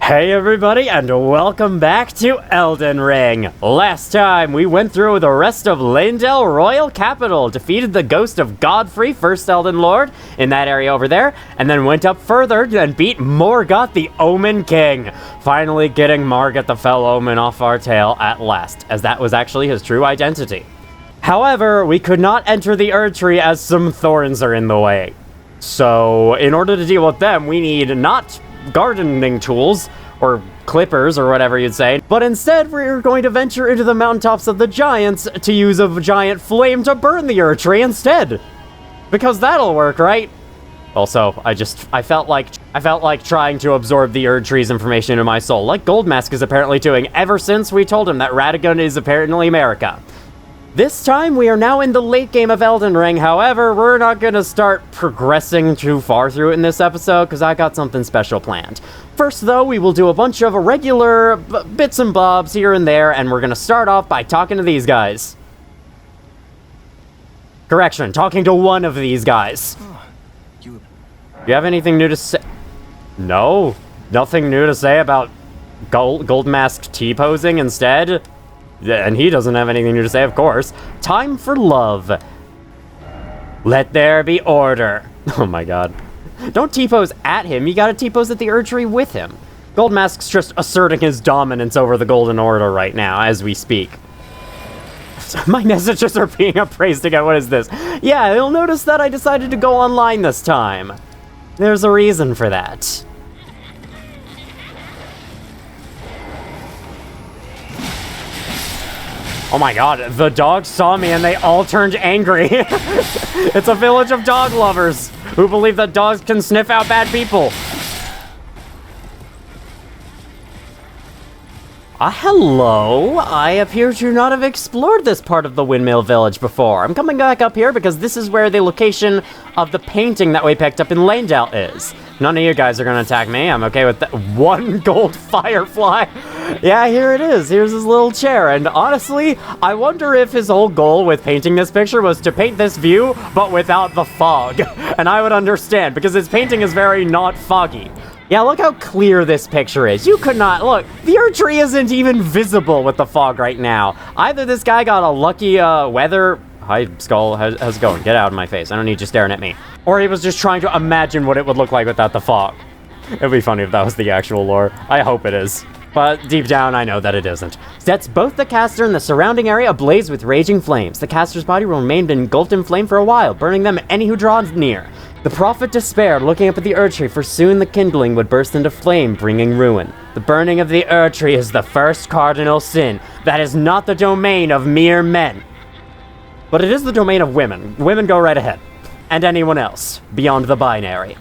Hey everybody, and welcome back to Elden Ring! Last time, we went through the rest of Leyndell Royal Capital, defeated the ghost of Godfrey, first Elden Lord, in that area over there, and then went up further and beat Morgott, the Omen King, finally getting Morgott the Fell Omen off our tail at last, as that was actually his true identity. However, we could not enter the Erdtree as some thorns are in the way. So, in order to deal with them, we need not gardening tools, or clippers, or whatever you'd say, but instead we're going to venture into the mountaintops of the giants to use a giant flame to burn the Erdtree instead. Because that'll work, right? Also, I felt like trying to absorb the Erdtree's information into my soul, like Goldmask is apparently doing ever since we told him that Radagon is apparently America. This time, we are now in the late game of Elden Ring. However, we're not gonna start progressing too far through it in this episode, because I got something special planned. First, though, we will do a bunch of regular bits and bobs here and there, and we're gonna start off by talking to these guys. Correction, talking to one of these guys. You have anything new to say? No? Nothing new to say about Goldmask T-posing instead? And he doesn't have anything new to say, of course. Time for love. Let there be order. Oh my god. Don't T-pose at him, you gotta T-pose at the Erdtree with him. Goldmask's just asserting his dominance over the Golden Order right now, as we speak. My messages are being appraised again, what is this? Yeah, you'll notice that I decided to go online this time. There's a reason for that. Oh my god, the dogs saw me and they all turned angry. It's a village of dog lovers who believe that dogs can sniff out bad people. Hello. I appear to not have explored this part of the Windmill Village before. I'm coming back up here because this is where the location of the painting that we picked up in Leyndell is. None of you guys are gonna attack me. I'm okay with that. One gold firefly. Yeah, here it is. Here's his little chair. And honestly, I wonder if his whole goal with painting this picture was to paint this view, but without the fog. And I would understand, because his painting is very not foggy. Yeah, look how clear this picture is. You could not, look, the Erdtree isn't even visible with the fog right now. Either this guy got a lucky weather... Hi, Skull, how's it going? Get out of my face. I don't need you staring at me. Or he was just trying to imagine what it would look like without the fog. It'd be funny if that was the actual lore. I hope it is. But deep down, I know that it isn't. Sets both the caster and the surrounding area ablaze with raging flames. The caster's body will remain engulfed in flame for a while, burning them any who draw near. The prophet despaired, looking up at the Erdtree, for soon the kindling would burst into flame, bringing ruin. The burning of the Erdtree is the first cardinal sin. That is not the domain of mere men. But it is the domain of women. Women go right ahead. And anyone else, beyond the binary.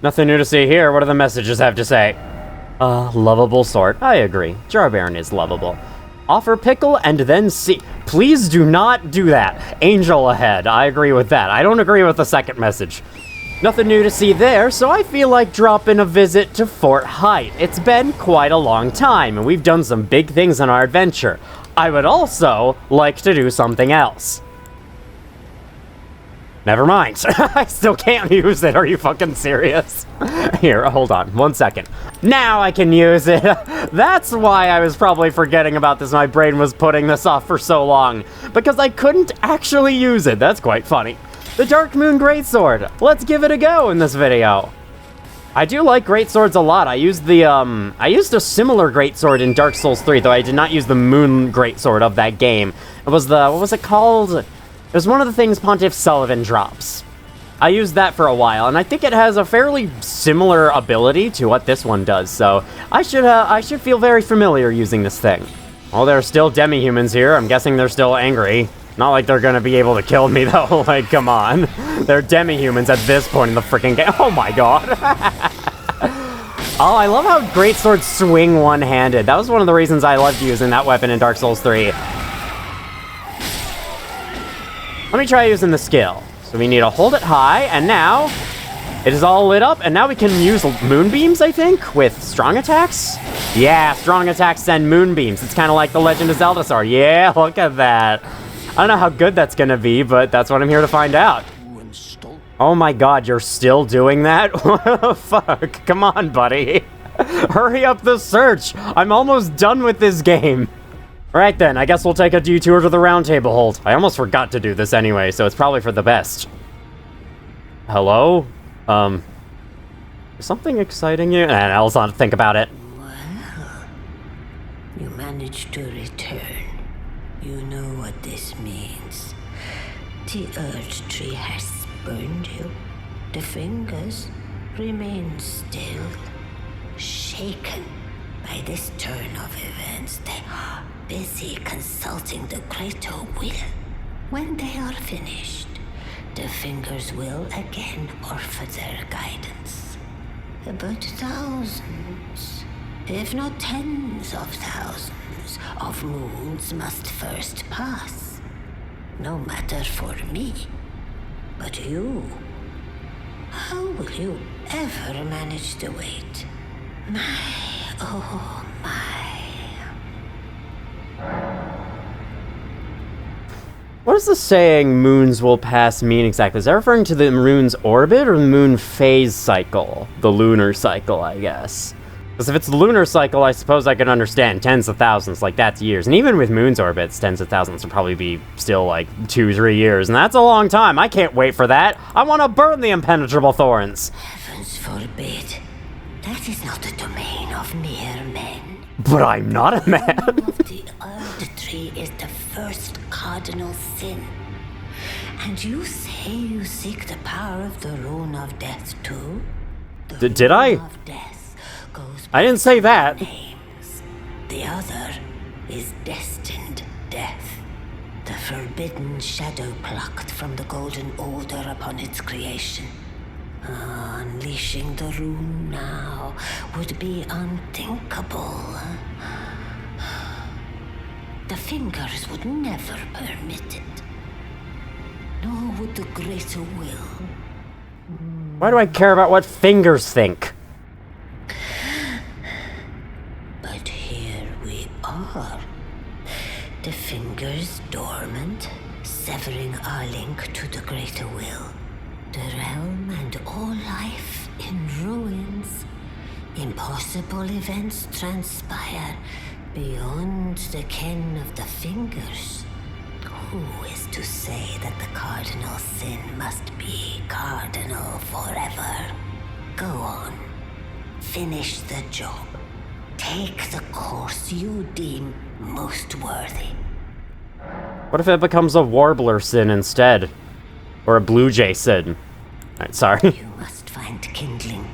Nothing new to see here. What do the messages have to say? Lovable sort. I agree. Jarbaron is lovable. Offer pickle and then see. Please do not do that. Angel ahead. I agree with that. I don't agree with the second message. Nothing new to see there, so I feel like dropping a visit to Fort Height. It's been quite a long time, and we've done some big things on our adventure. I would also like to do something else. Never mind. I still can't use it. Are you fucking serious? Here, hold on. 1 second. Now I can use it. That's why I was probably forgetting about this. My brain was putting this off for so long. Because I couldn't actually use it. That's quite funny. The Dark Moon Greatsword. Let's give it a go in this video. I do like greatswords a lot. I used a similar greatsword in Dark Souls 3, though I did not use the Moon Greatsword of that game. It was the, what was it called? It was one of the things Pontiff Sullivan drops. I used that for a while, and I think it has a fairly similar ability to what this one does, so I should feel very familiar using this thing. Well, there are still demi-humans here. I'm guessing they're still angry. Not like they're gonna be able to kill me, though. Like, come on. They're demi-humans at this point in the freaking game. Oh my god. Oh, I love how greatswords swing one-handed. That was one of the reasons I loved using that weapon in Dark Souls 3. Let me try using the skill. So we need to hold it high, and now it is all lit up, and now we can use moonbeams, I think, with strong attacks? Yeah, strong attacks send moonbeams. It's kind of like the Legend of Zelda sword. Yeah, look at that. I don't know how good that's gonna be, but that's what I'm here to find out. Oh my god, you're still doing that? Fuck, come on, buddy. Hurry up the search! I'm almost done with this game. Alright then, I guess we'll take a detour to the round table hold. I almost forgot to do this anyway, so it's probably for the best. Hello? Is something exciting you? Nah, let's not think about it. Well, you managed to return. You know what this means. The Earth Tree has spurned you. The fingers remain still, shaken by this turn of events. They are busy consulting the greater will. When they are finished, the fingers will again offer their guidance. But thousands, if not tens of thousands, of moons must first pass. No matter for me, but you. How will you ever manage to wait? My, oh my. What does the saying, moons will pass, mean exactly? Is that referring to the moon's orbit or the moon phase cycle? The lunar cycle, I guess. Because if it's the lunar cycle, I suppose I can understand tens of thousands, like that's years. And even with moon's orbits, tens of thousands would probably be still like 2-3 years. And that's a long time. I can't wait for that. I want to burn the impenetrable thorns. Heavens forbid. That is not the domain of mere men. But I'm not a man. Of the Earth Tree is the first cardinal sin. And you say you seek the power of the Rune of Death too? Did I? Rune of Death goes I didn't say that. names. The other is destined death. The forbidden shadow plucked from the Golden Order upon its creation. Unleashing the rune now would be unthinkable. The fingers would never permit it. Nor would the greater will. Why do I care about what fingers think? But here we are. The fingers dormant, severing our link to the greater will. The realm and all life in ruins. Impossible events transpire beyond the ken of the fingers. Who is to say that the cardinal sin must be cardinal forever? Go on. Finish the job. Take the course you deem most worthy. What if it becomes a warbler sin instead? Or a blue jay sin? Alright, sorry. You must find kindling.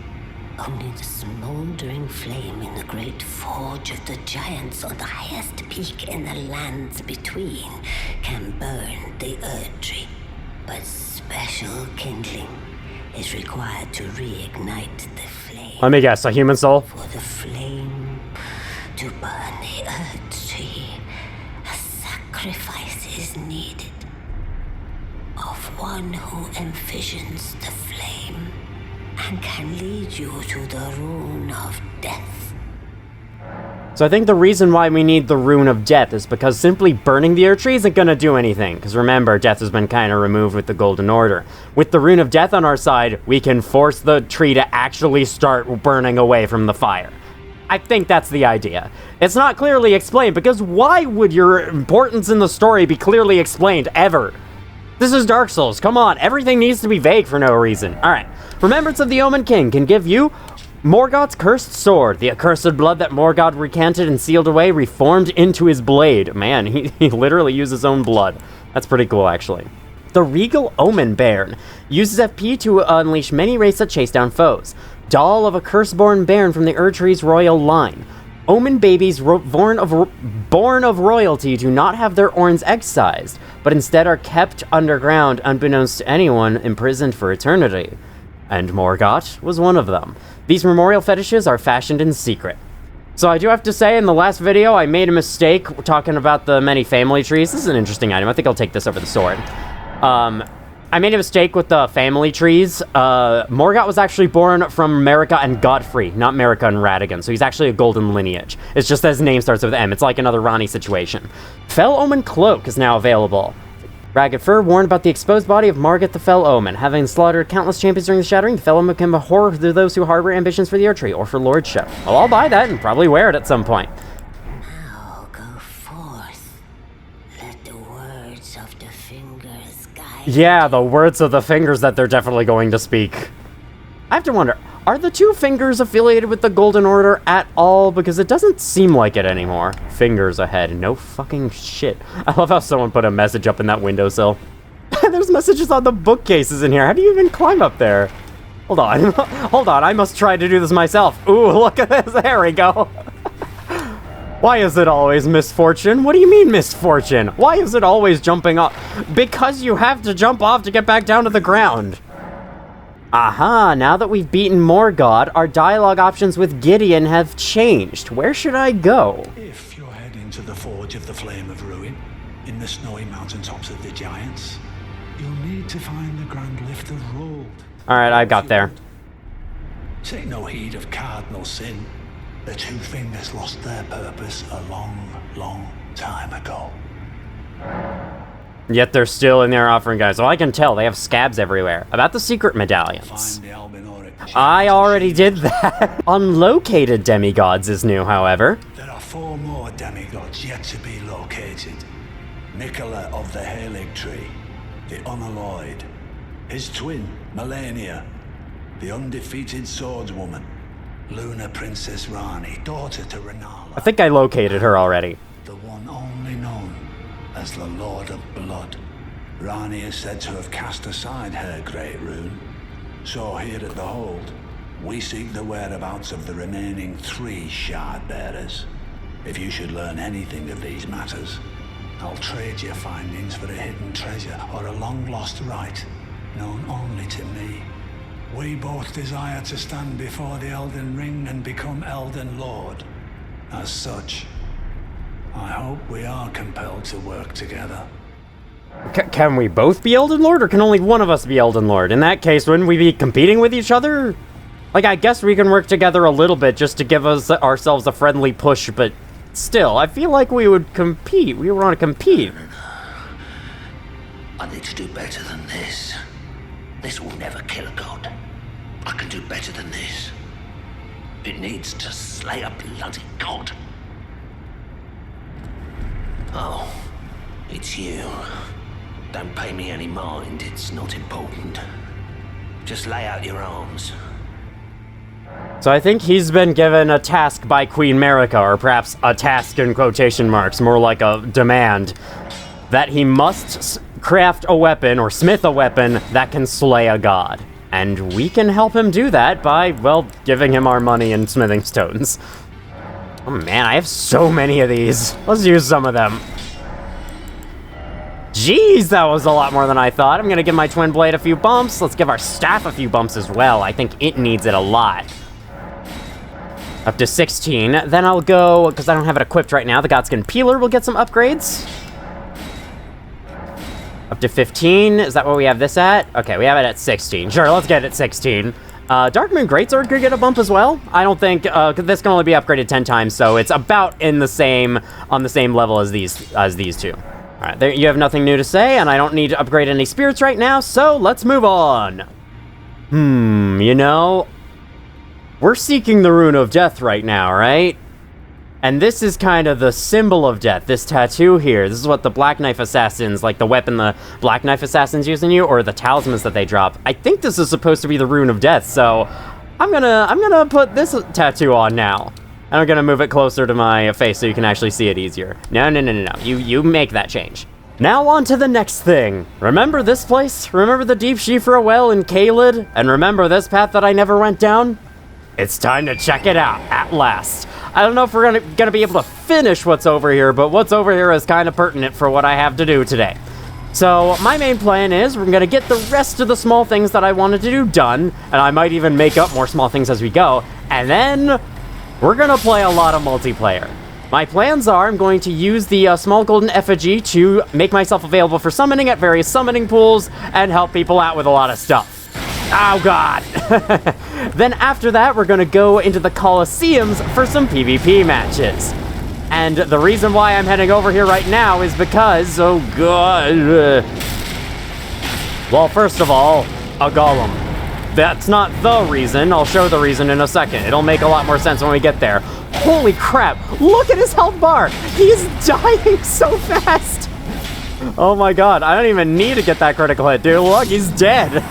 Only the smoldering flame in the great forge of the giants on the highest peak in the lands between can burn the Earth Tree. But special kindling is required to reignite the flame. Let me guess, a human soul? For the flame to burn the Earth Tree, a sacrifice is needed. Of one who envisions the flame and can lead you to the Rune of Death. So I think the reason why we need the Rune of Death is because simply burning the Earth Tree isn't gonna do anything. Because remember, death has been kind of removed with the Golden Order. With the Rune of Death on our side, we can force the tree to actually start burning away from the fire. I think that's the idea. It's not clearly explained, because why would your importance in the story be clearly explained, ever? This is Dark Souls, come on, everything needs to be vague for no reason. Alright, Remembrance of the Omen King can give you Morgott's Cursed Sword. The accursed blood that Morgott recanted and sealed away reformed into his blade. Man, he literally used his own blood. That's pretty cool, actually. The Regal Omen Bairn uses FP to unleash many wraiths that chase down foes. Doll of a curse-born bairn from the Erdtree's royal line. Omen babies born of royalty do not have their horns excised, but instead are kept underground unbeknownst to anyone, imprisoned for eternity. And Morgott was one of them. These memorial fetishes are fashioned in secret. So I do have to say, in the last video, I made a mistake talking about the many family trees. This is an interesting item. I think I'll take this over the sword. I made a mistake with the family trees. Morgott was actually born from Marika and Godfrey, not Marika and Radigan, so he's actually a golden lineage. It's just that his name starts with M. It's like another Ronnie situation. Fell Omen Cloak is now available. Ragged Fur warned about the exposed body of Morgott the Fell Omen. Having slaughtered countless champions during the Shattering, the Fell Omen became a horror to those who harbor ambitions for the Erdtree or for lordship. Well, I'll buy that and probably wear it at some point. Now go forth. Let the words of the fingers guide. Yeah, the words of the fingers that they're definitely going to speak. I have to wonder, are the two fingers affiliated with the Golden Order at all? Because it doesn't seem like it anymore. Fingers ahead. No fucking shit. I love how someone put a message up in that windowsill. There's messages on the bookcases in here. How do you even climb up there? Hold on. Hold on. I must try to do this myself. Ooh, look at this. There we go. Why is it always misfortune? What do you mean misfortune? Why is it always jumping off? Because you have to jump off to get back down to the ground. Aha, now that we've beaten Morgott, our dialogue options with Gideon have changed. Where should I go? If you're heading to the Forge of the Flame of Ruin, in the snowy mountaintops of the Giants, you'll need to find the Grand Lift of Rold. Alright, I got there. Take no heed of cardinal sin. The two fingers lost their purpose a long, long time ago. Yet they're still in there offering guys. Well, I can tell. They have scabs everywhere. About the secret medallions. I already did that. Unlocated demigods is new, however. There are 4 more demigods yet to be located. Nicola of the Halig Tree, the Unalloyed, his twin, Melania, the undefeated swordswoman, Luna Princess Rani, daughter to Renala. I think I located her already. The one only known as the Lord of Blood. Rani is said to have cast aside her great rune. So here at the Hold, we seek the whereabouts of the remaining 3 shard bearers. If you should learn anything of these matters, I'll trade your findings for a hidden treasure or a long-lost right, known only to me. We both desire to stand before the Elden Ring and become Elden Lord. As such, I hope we are compelled to work together. Can we both be Elden Lord, or can only one of us be Elden Lord? In that case, wouldn't we be competing with each other? Like, I guess we can work together a little bit just to give us ourselves a friendly push, but still, I feel like we would compete. We want to compete. I need to do better than this. This will never kill a god. I can do better than this. It needs to slay a bloody god. Oh, it's you. Don't pay me any mind, it's not important. Just lay out your arms. So I think he's been given a task by Queen Marika, or perhaps a task in quotation marks, more like a demand, that he must craft a weapon, or smith a weapon, that can slay a god. And we can help him do that by, well, giving him our money and smithing stones. Oh man, I have so many of these. Let's use some of them. Jeez, that was a lot more than I thought. I'm gonna give my twin blade a few bumps. Let's give our staff a few bumps as well. I think it needs it a lot. Up to 16. Then I'll go, because I don't have it equipped right now, the Godskin Peeler will get some upgrades. Up to 15. Is that what we have this at? Okay, we have it at 16. Sure, let's get it at 16. Darkmoon Greatsword could get a bump as well. I don't think, this can only be upgraded 10 times, so it's about on the same level as these two. All right, there, you have nothing new to say, and I don't need to upgrade any spirits right now, so let's move on. You know, we're seeking the Rune of Death right now, right? And this is kind of the symbol of death, this tattoo here. This is what the Black Knife Assassins, like the weapon the Black Knife Assassins use on you, or the talismans that they drop. I think this is supposed to be the Rune of Death, so I'm gonna put this tattoo on now. And I'm gonna move it closer to my face so you can actually see it easier. No. You make that change. Now on to the next thing. Remember this place? Remember the Deep Shifra Well in Caelid? And remember this path that I never went down? It's time to check it out, at last. I don't know if we're gonna be able to finish what's over here, but what's over here is kind of pertinent for what I have to do today. So my main plan is we're gonna get the rest of the small things that I wanted to do done, and I might even make up more small things as we go, and then we're gonna play a lot of multiplayer. My plans are I'm going to use the small golden effigy to make myself available for summoning at various summoning pools and help people out with a lot of stuff. Oh god! Then after that, we're gonna go into the Colosseums for some PvP matches. And the reason why I'm heading over here right now is because, oh god. Well, first of all, a golem. That's not the reason. I'll show the reason in a second. It'll make a lot more sense when we get there. Holy crap, look at his health bar. He's dying so fast. Oh my god, I don't even need to get that critical hit, dude. Look, he's dead.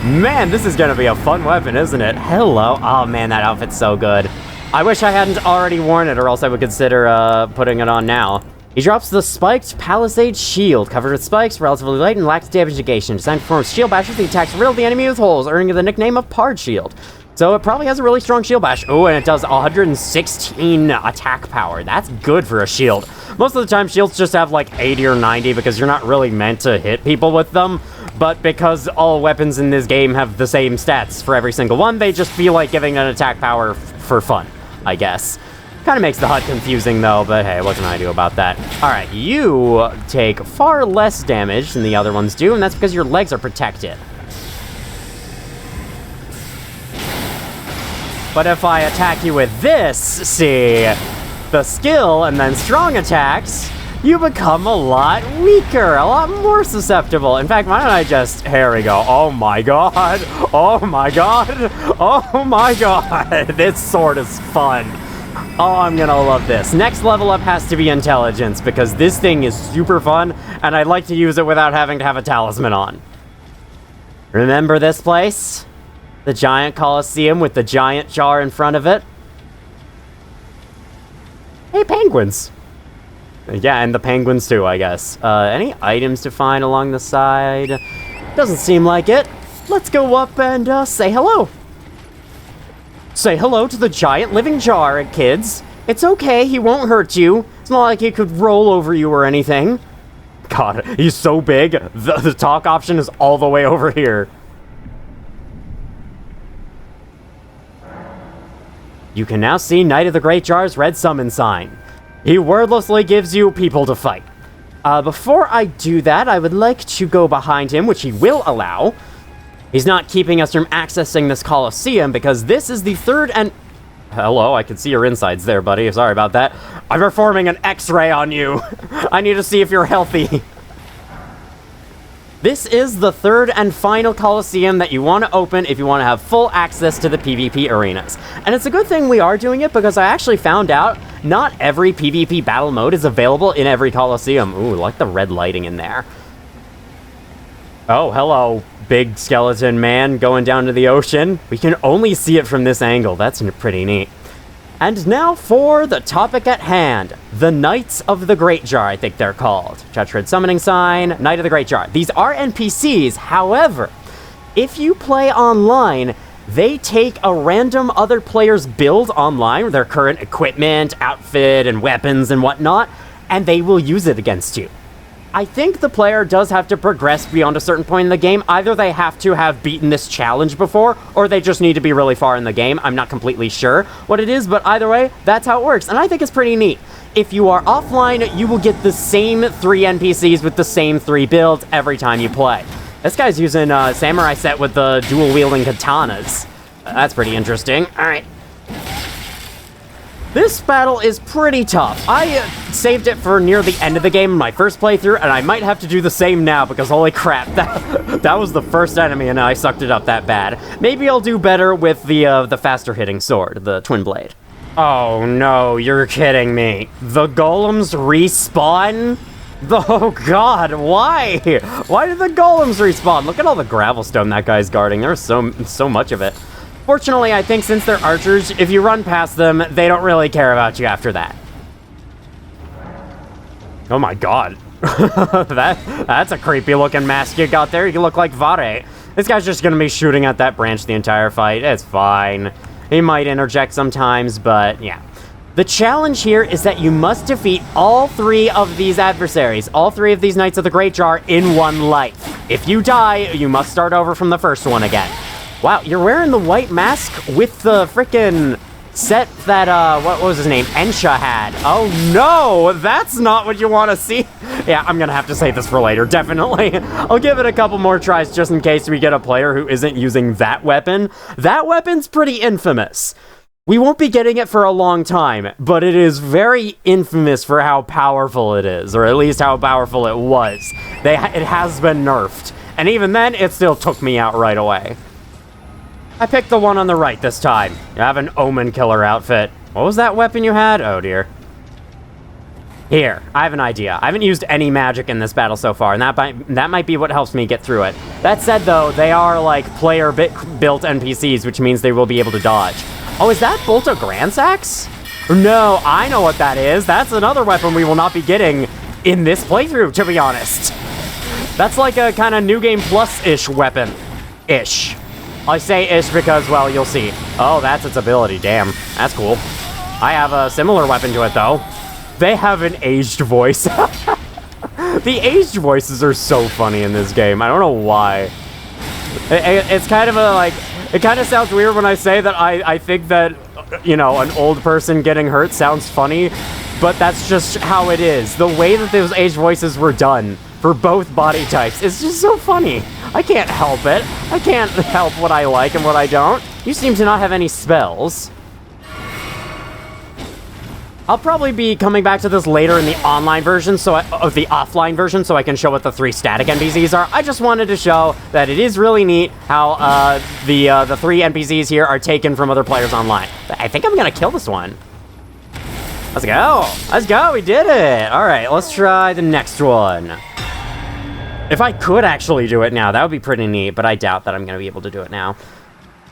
Man, this is gonna be a fun weapon, isn't it? Hello. Oh man, that outfit's so good. I wish I hadn't already worn it, or else I would consider putting it on now. He drops the Spiked Palisade Shield, covered with spikes, relatively light, and lacks damage negation. Designed to perform shield bashes, the attacks riddle the enemy with holes, earning the nickname of Pard Shield. So it probably has a really strong shield bash. Oh, and it does 116 attack power. That's good for a shield. Most of the time, shields just have like 80 or 90 because you're not really meant to hit people with them. But because all weapons in this game have the same stats for every single one, they just feel like giving an attack power for fun, I guess. Kind of makes the HUD confusing though, but hey, what can I do about that? Alright, you take far less damage than the other ones do, and that's because your legs are protected. But if I attack you with this, see, the skill and then strong attacks, you become a lot weaker, a lot more susceptible. In fact, why don't I just, here we go. Oh my god, oh my god, oh my god. This sword is fun. Oh, I'm gonna love this. Next level up has to be intelligence, because this thing is super fun, and I'd like to use it without having to have a talisman on. Remember this place? The giant Colosseum with the giant jar in front of it? Hey, penguins. Yeah, and the penguins too, I guess. Any items to find along the side? Doesn't seem like it. Let's go up and say hello. Say hello to the giant living jar, kids. It's okay, he won't hurt you. It's not like he could roll over you or anything. God, he's so big. The talk option is all the way over here. You can now see Knight of the Great Jar's red summon sign. He wordlessly gives you people to fight. Before I do that, I would like to go behind him, which he will allow. He's not keeping us from accessing this Colosseum because this is the third and... Hello, I can see your insides there, buddy. Sorry about that. I'm performing an X-ray on you. I need to see if you're healthy. This is the third and final Colosseum that you want to open if you want to have full access to the PvP arenas. And it's a good thing we are doing it because I actually found out not every PvP battle mode is available in every Colosseum. Ooh, like the red lighting in there. Oh, hello, big skeleton man going down to the ocean. We can only see it from this angle. That's pretty neat. And now for the topic at hand. The Knights of the Great Jar, I think they're called. Red summoning sign, Knight of the Great Jar. These are NPCs, however, if you play online, they take a random other player's build online, their current equipment, outfit, and weapons and whatnot, and they will use it against you. I think the player does have to progress beyond a certain point in the game. Either they have to have beaten this challenge before, or they just need to be really far in the game. I'm not completely sure what it is, but either way, that's how it works, and I think it's pretty neat. If you are offline, you will get the same 3 NPCs with the same 3 builds every time you play. This guy's using a samurai set with the dual-wielding katanas. That's pretty interesting. All right. This battle is pretty tough. I saved it for near the end of the game in my first playthrough, and I might have to do the same now because holy crap, that was the first enemy and I sucked it up that bad. Maybe I'll do better with the faster hitting sword, the twin blade. Oh no, you're kidding me. The golems respawn? Oh god, why? Why did the golems respawn? Look at all the gravel stone that guy's guarding. There's so much of it. Fortunately, I think since they're archers, if you run past them, they don't really care about you after that. Oh my god. That's a creepy looking mask you got there. You look like Vare. This guy's just gonna be shooting at that branch the entire fight. It's fine. He might interject sometimes, but yeah. The challenge here is that you must defeat all 3 of these adversaries, all 3 of these Knights of the Great Jar in 1 life. If you die, you must start over from the first one again. Wow, you're wearing the white mask with the frickin' set that, what was his name? Ensha had. Oh no, that's not what you want to see. Yeah, I'm gonna have to save this for later, definitely. I'll give it a couple more tries just in case we get a player who isn't using that weapon. That weapon's pretty infamous. We won't be getting it for a long time, but it is very infamous for how powerful it is, or at least how powerful it was. It has been nerfed, and even then, it still took me out right away. I picked the one on the right this time. You have an Omen Killer outfit. What was that weapon you had? Oh dear. Here, I have an idea. I haven't used any magic in this battle so far, and that might be what helps me get through it. That said, though, they are like player-built NPCs, which means they will be able to dodge. Oh, is that Bolt of Grandsax? No, I know what that is. That's another weapon we will not be getting in this playthrough, to be honest. That's like a kind of New Game Plus-ish weapon. Ish. I say ish because, well, you'll see. Oh, that's its ability. Damn, that's cool. I have a similar weapon to it, though. They have an aged voice. The aged voices are so funny in this game. I don't know why. It's kind of a, like... It kind of sounds weird when I say that I think that, you know, an old person getting hurt sounds funny, but that's just how it is. The way that those aged voices were done for both body types is just so funny. I can't help it. I can't help what I like and what I don't. You seem to not have any spells. I'll probably be coming back to this later in the online version, of the offline version, so I can show what the 3 static NPCs are. I just wanted to show that it is really neat how the 3 NPCs here are taken from other players online. I think I'm gonna kill this one. Let's go. Let's go. We did it. All right, let's try the next one. If I could actually do it now, that would be pretty neat, but I doubt that I'm gonna be able to do it now.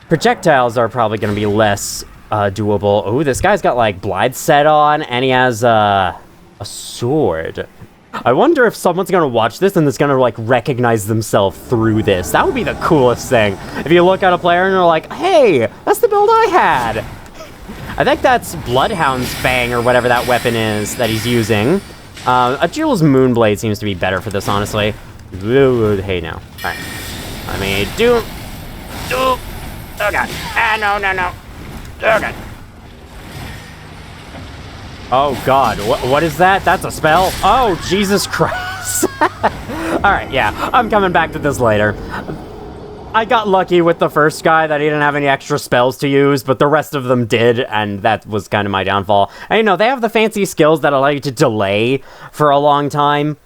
Projectiles are probably gonna be less doable. Oh, this guy's got like Blithe set on, and he has a sword. I wonder if someone's gonna watch this and is gonna like recognize themselves through this. That would be the coolest thing. If you look at a player and you're like, hey, that's the build I had. I think that's Bloodhound's Fang or whatever that weapon is that he's using. A Jules Moonblade seems to be better for this, honestly. Hey now. All right. Let me do. Oh god. Ah, no. Oh god. Oh god, what is that? That's a spell? Oh, Jesus Christ. Alright, yeah, I'm coming back to this later. I got lucky with the first guy that he didn't have any extra spells to use, but the rest of them did, and that was kind of my downfall. And you know, they have the fancy skills that allow you to delay for a long time.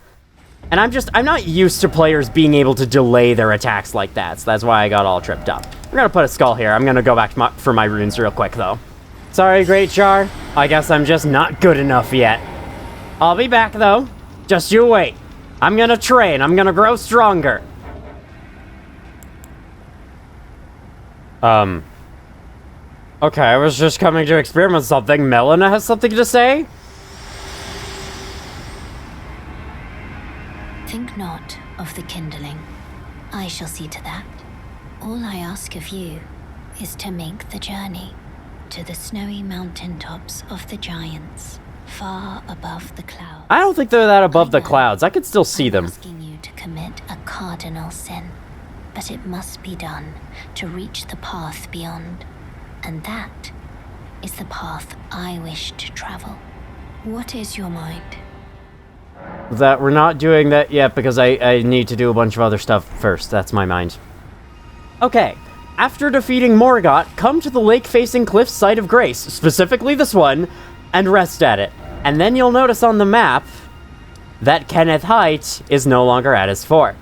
And I'm not used to players being able to delay their attacks like that, so that's why I got all tripped up. We're gonna put a skull here. I'm gonna go back for my runes real quick, though. Sorry, Great Char. I guess I'm just not good enough yet. I'll be back, though. Just you wait. I'm gonna train. I'm gonna grow stronger. Okay, I was just coming to experiment something. Melina has something to say? Think not of the kindling. I shall see to that. All I ask of you is to make the journey to the snowy mountaintops of the giants, far above the clouds. I don't think they're that above the clouds. I could still see them. I'm asking you to commit a cardinal sin, but it must be done to reach the path beyond. And that is the path I wish to travel. What is your mind? That we're not doing that yet because I need to do a bunch of other stuff first. That's my mind. Okay. After defeating Morgott, come to the lake-facing cliff site of Grace, specifically this one, and rest at it. And then you'll notice on the map that Kenneth Height is no longer at his fort.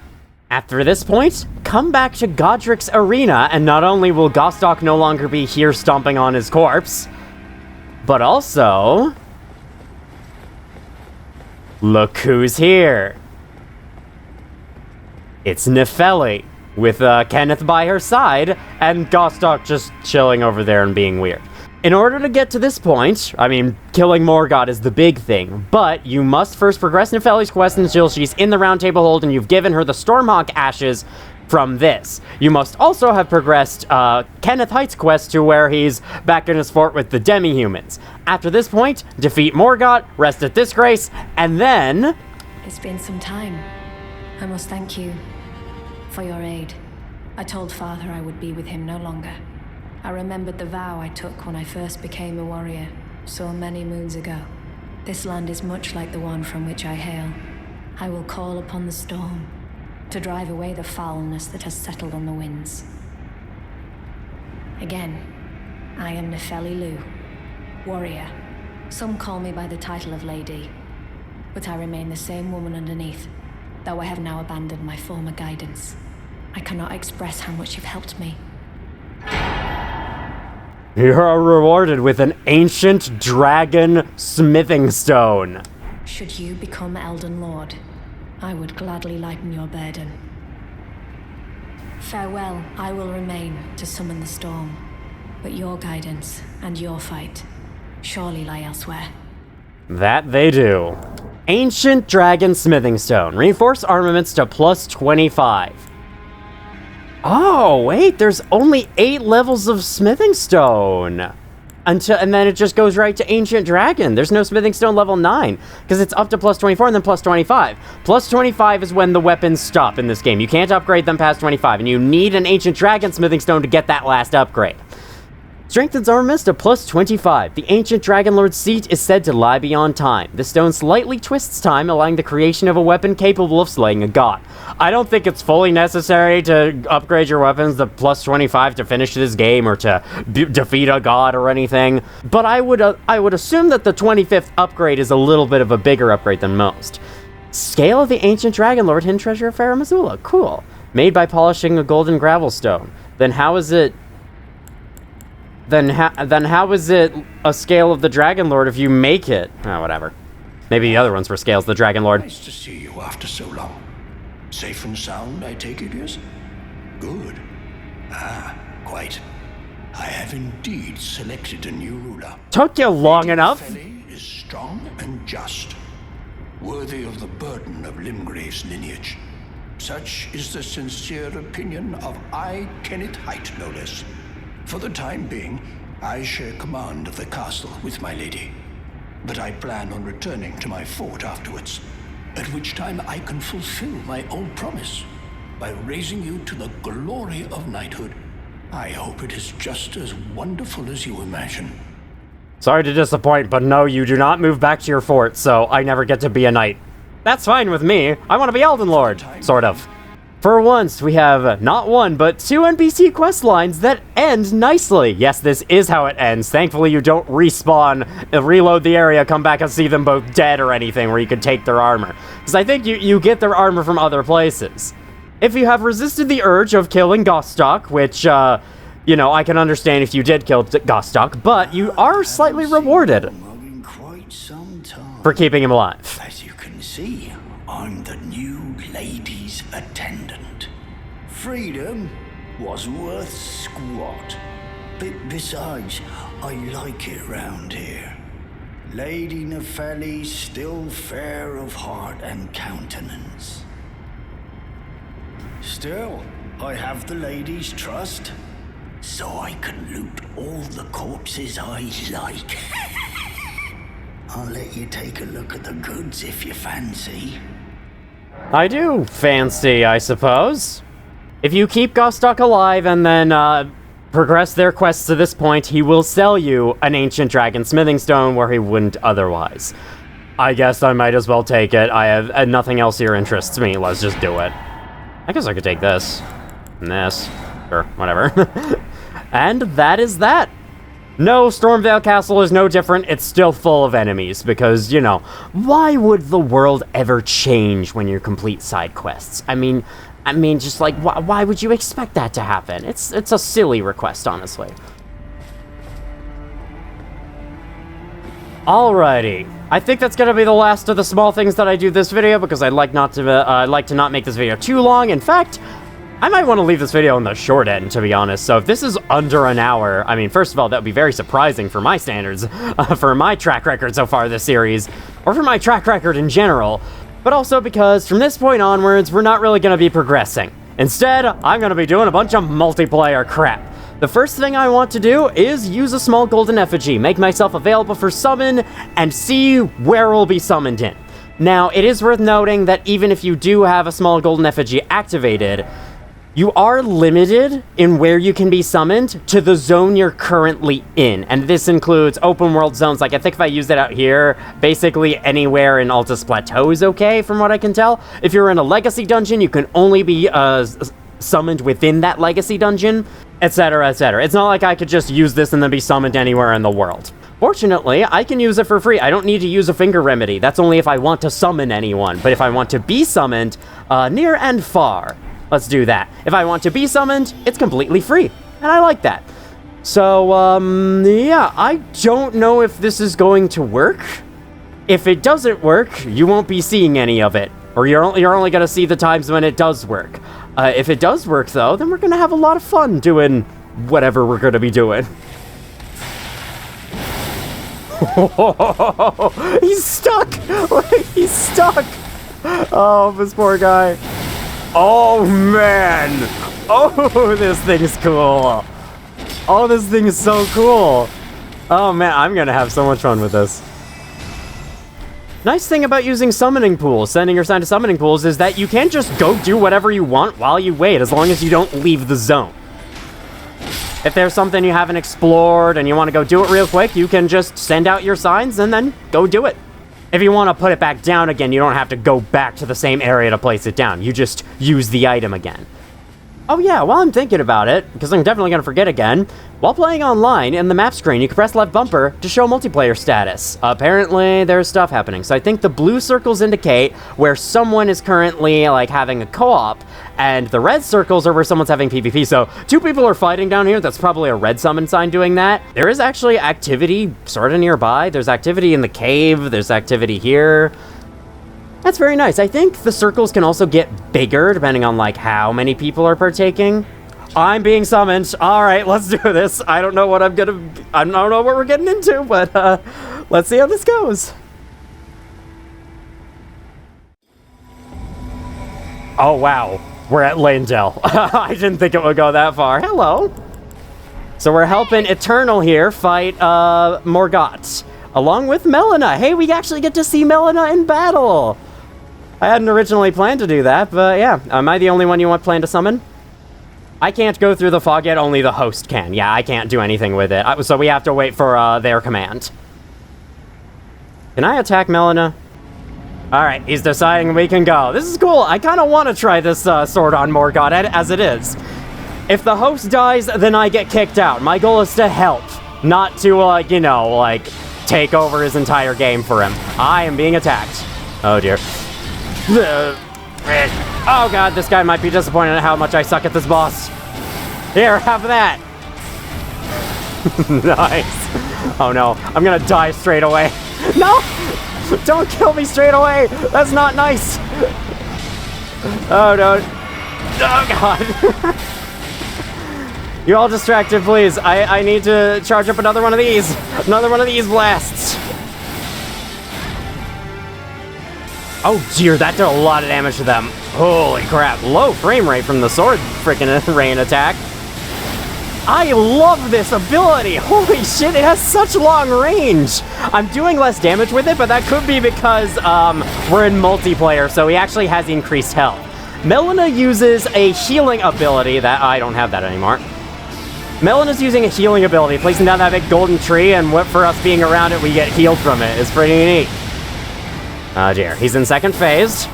After this point, come back to Godric's arena, and not only will Gostock no longer be here stomping on his corpse, but also... look who's here. It's Nepheli, with Kenneth by her side, and Gostock just chilling over there and being weird. In order to get to this point, I mean, killing Morgott is the big thing, but you must first progress Nepheli's quest until she's in the Round Table Hold and you've given her the Stormhawk Ashes from this. You must also have progressed Kenneth Height's quest to where he's back in his fort with the demi-humans. After this point, defeat Morgott, rest at this grace, and then... It's been some time. I must thank you for your aid. I told Father I would be with him no longer. I remembered the vow I took when I first became a warrior, so many moons ago. This land is much like the one from which I hail. I will call upon the storm to drive away the foulness that has settled on the winds. Again, I am Nepheli, warrior. Some call me by the title of Lady, but I remain the same woman underneath, though I have now abandoned my former guidance. I cannot express how much you've helped me. You are rewarded with an ancient dragon smithing stone. Should you become Elden Lord, I would gladly lighten your burden. Farewell, I will remain to summon the storm, but your guidance and your fight surely lie elsewhere. That they do. Ancient dragon smithing stone. Reinforce armaments to plus 25. Oh, wait, there's only 8 levels of smithing stone. And then it just goes right to ancient dragon. There's no smithing stone level 9, because it's up to plus 24 and then plus 25. Plus 25 is when the weapons stop in this game. You can't upgrade them past 25, and you need an ancient dragon smithing stone to get that last upgrade. Strengthens armaments to plus 25. The ancient Dragon Lord's seat is said to lie beyond time. The stone slightly twists time, allowing the creation of a weapon capable of slaying a god. I don't think it's fully necessary to upgrade your weapons to plus 25 to finish this game or to defeat a god or anything, but I would assume that the 25th upgrade is a little bit of a bigger upgrade than most. Scale of the ancient Dragon Lord, hidden treasure of Fair Missoula. Cool. Made by polishing a golden gravel stone. Then how is it how is it a scale of the Dragon Lord if you make it? Oh, whatever. Maybe the other ones were scales of the Dragon Lord. Nice to see you after so long. Safe and sound, I take it, yes? Good. Quite. I have indeed selected a new ruler. Took you long enough. Nepheli is strong and just, worthy of the burden of Limgrave's lineage. Such is the sincere opinion of I, Kenneth Height, no less. For the time being, I share command of the castle with my lady. But I plan on returning to my fort afterwards, at which time I can fulfill my old promise by raising you to the glory of knighthood. I hope it is just as wonderful as you imagine. Sorry to disappoint, but no, you do not move back to your fort, so I never get to be a knight. That's fine with me. I want to be Elden Lord, sort of. For once, we have not one, but 2 NPC quest lines that end nicely. Yes, this is how it ends. Thankfully, you don't respawn, reload the area, come back and see them both dead or anything where you could take their armor. Because I think you get their armor from other places. If you have resisted the urge of killing Gostock, which, you know, I can understand if you did kill Gostock, but you are slightly rewarded for keeping him alive. As you can see, I'm the new lady's attendant. Freedom was worth squat. Besides, I like it round here. Lady Nepheli's still fair of heart and countenance. Still, I have the lady's trust, so I can loot all the corpses I like. I'll let you take a look at the goods if you fancy. I do fancy, I suppose. If you keep Gostock alive and then progress their quests to this point, he will sell you an ancient dragon smithing stone where he wouldn't otherwise. I guess I might as well take it. I have nothing else here interests me. Let's just do it. I guess I could take this. And this. Sure, whatever. And that is that. No, Stormvale Castle is no different. It's still full of enemies because, you know, why would the world ever change when you complete side quests? I mean, just like, why would you expect that to happen? It's a silly request, honestly. Alrighty. I think that's gonna be the last of the small things that I do this video because I'd like to not make this video too long. In fact, I might want to leave this video on the short end, to be honest. So if this is under an hour, I mean, first of all, that would be very surprising for my standards, for my track record so far this series, or for my track record in general, but also because from this point onwards, we're not really going to be progressing. Instead, I'm going to be doing a bunch of multiplayer crap. The first thing I want to do is use a small golden effigy, make myself available for summon, and see where we'll be summoned in. Now, it is worth noting that even if you do have a small golden effigy activated, you are limited in where you can be summoned to the zone you're currently in. And this includes open world zones. Like, I think if I use it out here, basically anywhere in Altus Plateau is okay, from what I can tell. If you're in a legacy dungeon, you can only be summoned within that legacy dungeon. etc., etc. It's not like I could just use this and then be summoned anywhere in the world. Fortunately, I can use it for free. I don't need to use a finger remedy. That's only if I want to summon anyone. But if I want to be summoned, near and far, let's do that. If I want to be summoned, it's completely free. And I like that. So, yeah, I don't know if this is going to work. If it doesn't work, you won't be seeing any of it. Or you're only going to see the times when it does work. If it does work, though, then we're going to have a lot of fun doing whatever we're going to be doing. He's stuck! He's stuck! Oh, this poor guy. Oh, man! Oh, this thing is cool. Oh, this thing is so cool. Oh, man, I'm gonna have so much fun with this. Nice thing about using summoning pools, sending your sign to summoning pools, is that you can just go do whatever you want while you wait, as long as you don't leave the zone. If there's something you haven't explored and you want to go do it real quick, you can just send out your signs and then go do it. If you want to put it back down again, you don't have to go back to the same area to place it down. You just use the item again. Oh yeah, while I'm thinking about it, because I'm definitely going to forget again, while playing online, in the map screen, you can press left bumper to show multiplayer status. Apparently, there's stuff happening. So I think the blue circles indicate where someone is currently, like, having a co-op, and the red circles are where someone's having PvP. So 2 people are fighting down here. That's probably a red summon sign doing that. There is actually activity sort of nearby. There's activity in the cave. There's activity here. That's very nice. I think the circles can also get bigger depending on, like, how many people are partaking. I'm being summoned. All right, let's do this. I don't know what I don't know what we're getting into, but let's see how this goes. Oh, wow. We're at Leyndell. I didn't think it would go that far. Hello. So we're helping Eternal here fight Morgott, along with Melina. Hey, we actually get to see Melina in battle. I hadn't originally planned to do that, but yeah. Am I the only one you want planned to summon? I can't go through the fog yet, only the host can. Yeah, I can't do anything with it. So we have to wait for their command. Can I attack Melina? Alright, he's deciding we can go. This is cool. I kind of want to try this sword on Morgott as it is. If the host dies, then I get kicked out. My goal is to help, not to, you know, like, take over his entire game for him. I am being attacked. Oh, dear. Oh god, this guy might be disappointed at how much I suck at this boss. Here, have that. Nice. Oh no, I'm gonna die straight away. No! Don't kill me straight away! That's not nice! Oh no. Oh god. You all distracted, please. I need to charge up another one of these. Another one of these blasts. Oh dear, that did a lot of damage to them. Holy crap. Low frame rate from the sword freaking rain attack. I love this ability. Holy shit, it has such long range. I'm doing less damage with it, but that could be because we're in multiplayer, so he actually has increased health. Melina uses a healing ability that I don't have that anymore. Melina's using a healing ability, placing down that big golden tree, and what for us being around it, we get healed from it. It's pretty neat. Oh dear, he's in second phase.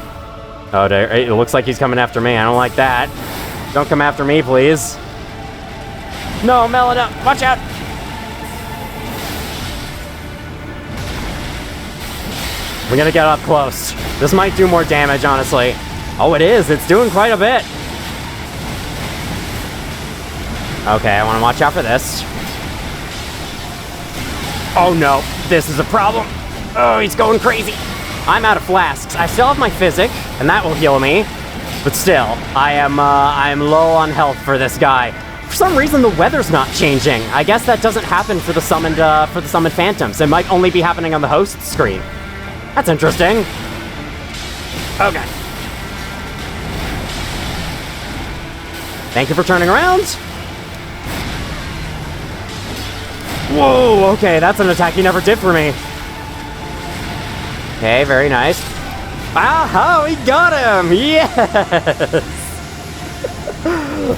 Oh dear, it looks like he's coming after me. I don't like that. Don't come after me, please. No, Melina, watch out! We're gonna get up close. This might do more damage, honestly. Oh, it is. It's doing quite a bit. Okay, I want to watch out for this. Oh no, this is a problem. Oh, he's going crazy. I'm out of flasks. I still have my physic, and that will heal me. But still, I am low on health for this guy. For some reason, the weather's not changing. I guess that doesn't happen for the summoned phantoms. It might only be happening on the host screen. That's interesting. Okay. Thank you for turning around. Whoa, okay, that's an attack he never did for me. Okay, very nice. Aha, we got him! Yes!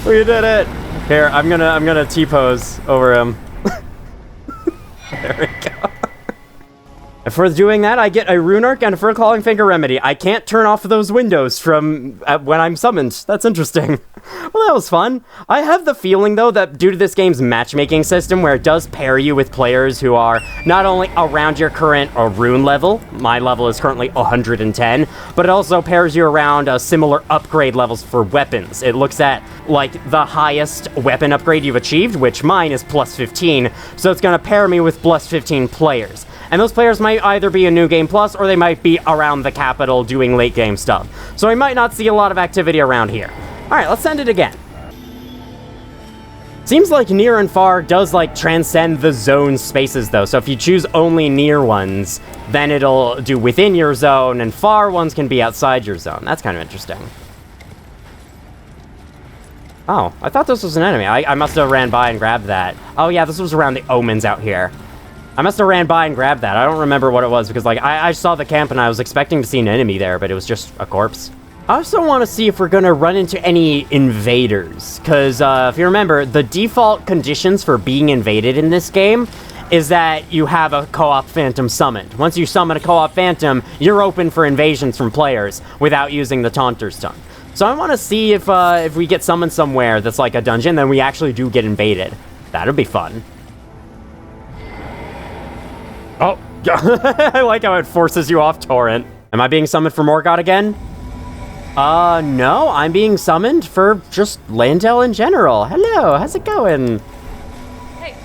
We did it! Here, I'm gonna T-pose over him. There we go. For doing that, I get a Rune Arc and a Fur-Clawing Finger Remedy. I can't turn off those windows from when I'm summoned. That's interesting. Well, that was fun. I have the feeling, though, that due to this game's matchmaking system, where it does pair you with players who are not only around your current rune level, my level is currently 110, but it also pairs you around similar upgrade levels for weapons. It looks at, like, the highest weapon upgrade you've achieved, which mine is plus 15, so it's going to pair me with plus 15 players. And those players might either be a New Game Plus, or they might be around the capital doing late game stuff. So we might not see a lot of activity around here. Alright, let's send it again. Seems like near and far does, like, transcend the zone spaces, though. So if you choose only near ones, then it'll do within your zone, and far ones can be outside your zone. That's kind of interesting. Oh, I thought this was an enemy. I must have ran by and grabbed that. Oh yeah, this was around the omens out here. I must have ran by and grabbed that. I don't remember what it was, because, like, I saw the camp and I was expecting to see an enemy there, but it was just a corpse. I also want to see if we're going to run into any invaders, because if you remember, the default conditions for being invaded in this game is that you have a co-op phantom summoned. Once you summon a co-op phantom, you're open for invasions from players without using the Taunter's Tongue. So I want to see if we get summoned somewhere that's like a dungeon, then we actually do get invaded. That'd be fun. Oh, I like how it forces you off torrent. Am I being summoned for Morgott again? No, I'm being summoned for just Leyndell in general. Hello, how's it going? Hey.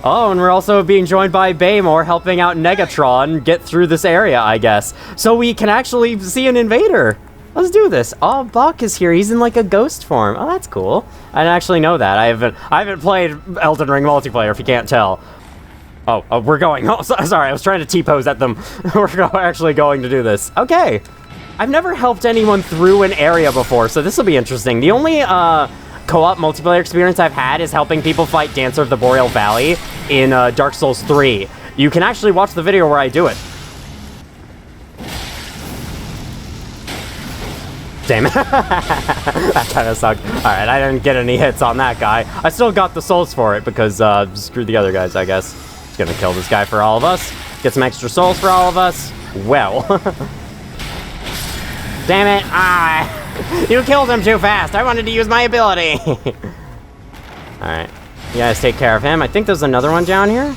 Oh, and we're also being joined by Baymore helping out Negatron get through this area, I guess. So we can actually see an invader. Let's do this. Oh, Bach is here. He's in like a ghost form. Oh, that's cool. I didn't actually know that. I haven't played Elden Ring multiplayer, if you can't tell. Oh, we're going. Oh, sorry, I was trying to T-pose at them. We're actually going to do this. Okay. I've never helped anyone through an area before, so this will be interesting. The only co-op multiplayer experience I've had is helping people fight Dancer of the Boreal Valley in Dark Souls 3. You can actually watch the video where I do it. Damn it. That kind of sucked. Alright, I didn't get any hits on that guy. I still got the souls for it because screw the other guys, I guess. Just gonna kill this guy for all of us. Get some extra souls for all of us. Well. Damn it. Ah, you killed him too fast. I wanted to use my ability. Alright. You guys take care of him. I think there's another one down here.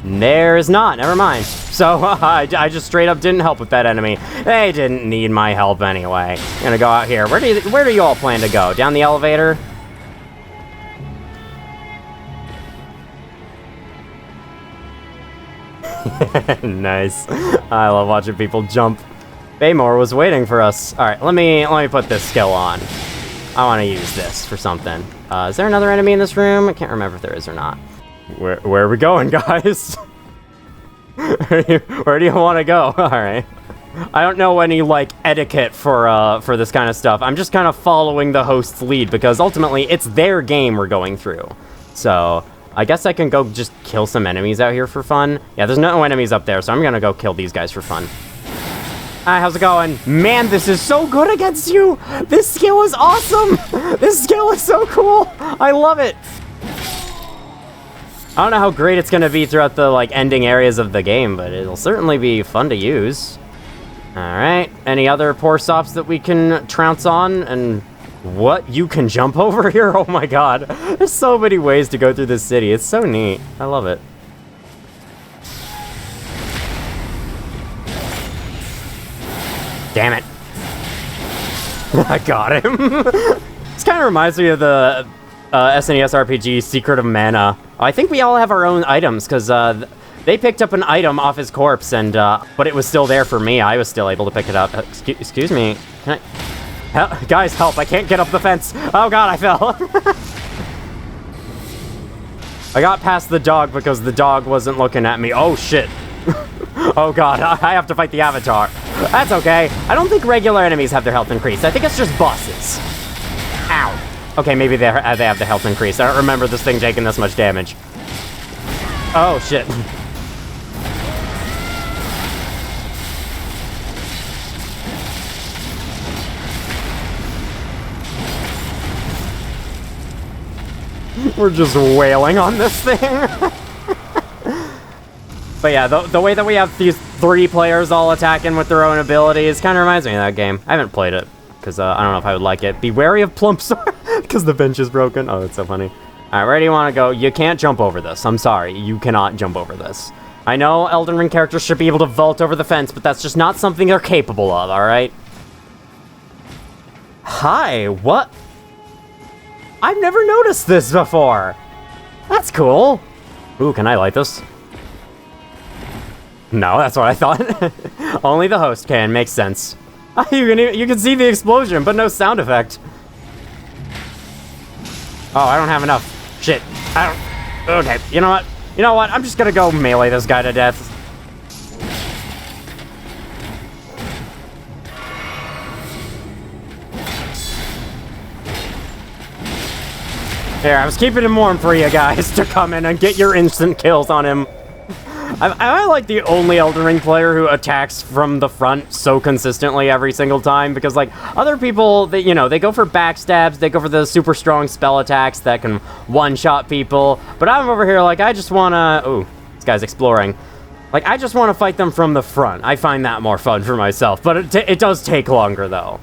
There's not. Never mind. So, I just straight up didn't help with that enemy. They didn't need my help anyway. I'm gonna go out here. Where do you all plan to go? Down the elevator? Nice. I love watching people jump. Baymore was waiting for us. Alright, let me put this skill on. I want to use this for something. Is there another enemy in this room? I can't remember if there is or not. Where are we going, guys? Where do you want to go? Alright. I don't know any, like, etiquette for this kind of stuff. I'm just kind of following the host's lead, because ultimately, it's their game we're going through. So, I guess I can go just kill some enemies out here for fun. Yeah, there's no enemies up there, so I'm gonna go kill these guys for fun. Hi, how's it going? Man, this is so good against you! This skill is awesome! This skill is so cool! I love it! I don't know how great it's gonna be throughout the, like, ending areas of the game, but it'll certainly be fun to use. Alright, any other poor stops that we can trounce on? And what? You can jump over here? Oh my god. There's so many ways to go through this city. It's so neat. I love it. Damn it. I got him. This kind of reminds me of the SNES RPG Secret of Mana. I think we all have our own items, because they picked up an item off his corpse, and but it was still there for me. I was still able to pick it up. Excuse me. Can I... Guys, help. I can't get up the fence. Oh god, I fell. I got past the dog because the dog wasn't looking at me. Oh shit. Oh god, I have to fight the Avatar. That's okay. I don't think regular enemies have their health increased. I think it's just bosses. Ow. Okay, maybe they have the health increase. I don't remember this thing taking this much damage. Oh, shit. We're just wailing on this thing. But yeah, the way that we have these 3 players all attacking with their own abilities kind of reminds me of that game. I haven't played it, because I don't know if I would like it. Be wary of plump sword, because the bench is broken. Oh, that's so funny. Alright, where do you want to go? You can't jump over this. I'm sorry, you cannot jump over this. I know Elden Ring characters should be able to vault over the fence, but that's just not something they're capable of, alright? Hi, what? I've never noticed this before. That's cool. Ooh, can I light this? No, that's what I thought. Only the host can, makes sense. You can see the explosion, but no sound effect. Oh, I don't have enough. Shit. Okay, you know what? You know what? I'm just gonna go melee this guy to death. Here, I was keeping him warm for you guys to come in and get your instant kills on him. I like the only Elden Ring player who attacks from the front so consistently every single time, because, like, other people, they go for backstabs, they go for the super strong spell attacks that can one-shot people, but I'm over here like, I just wanna... Ooh, this guy's exploring. Like, I just want to fight them from the front. I find that more fun for myself, but it does take longer, though.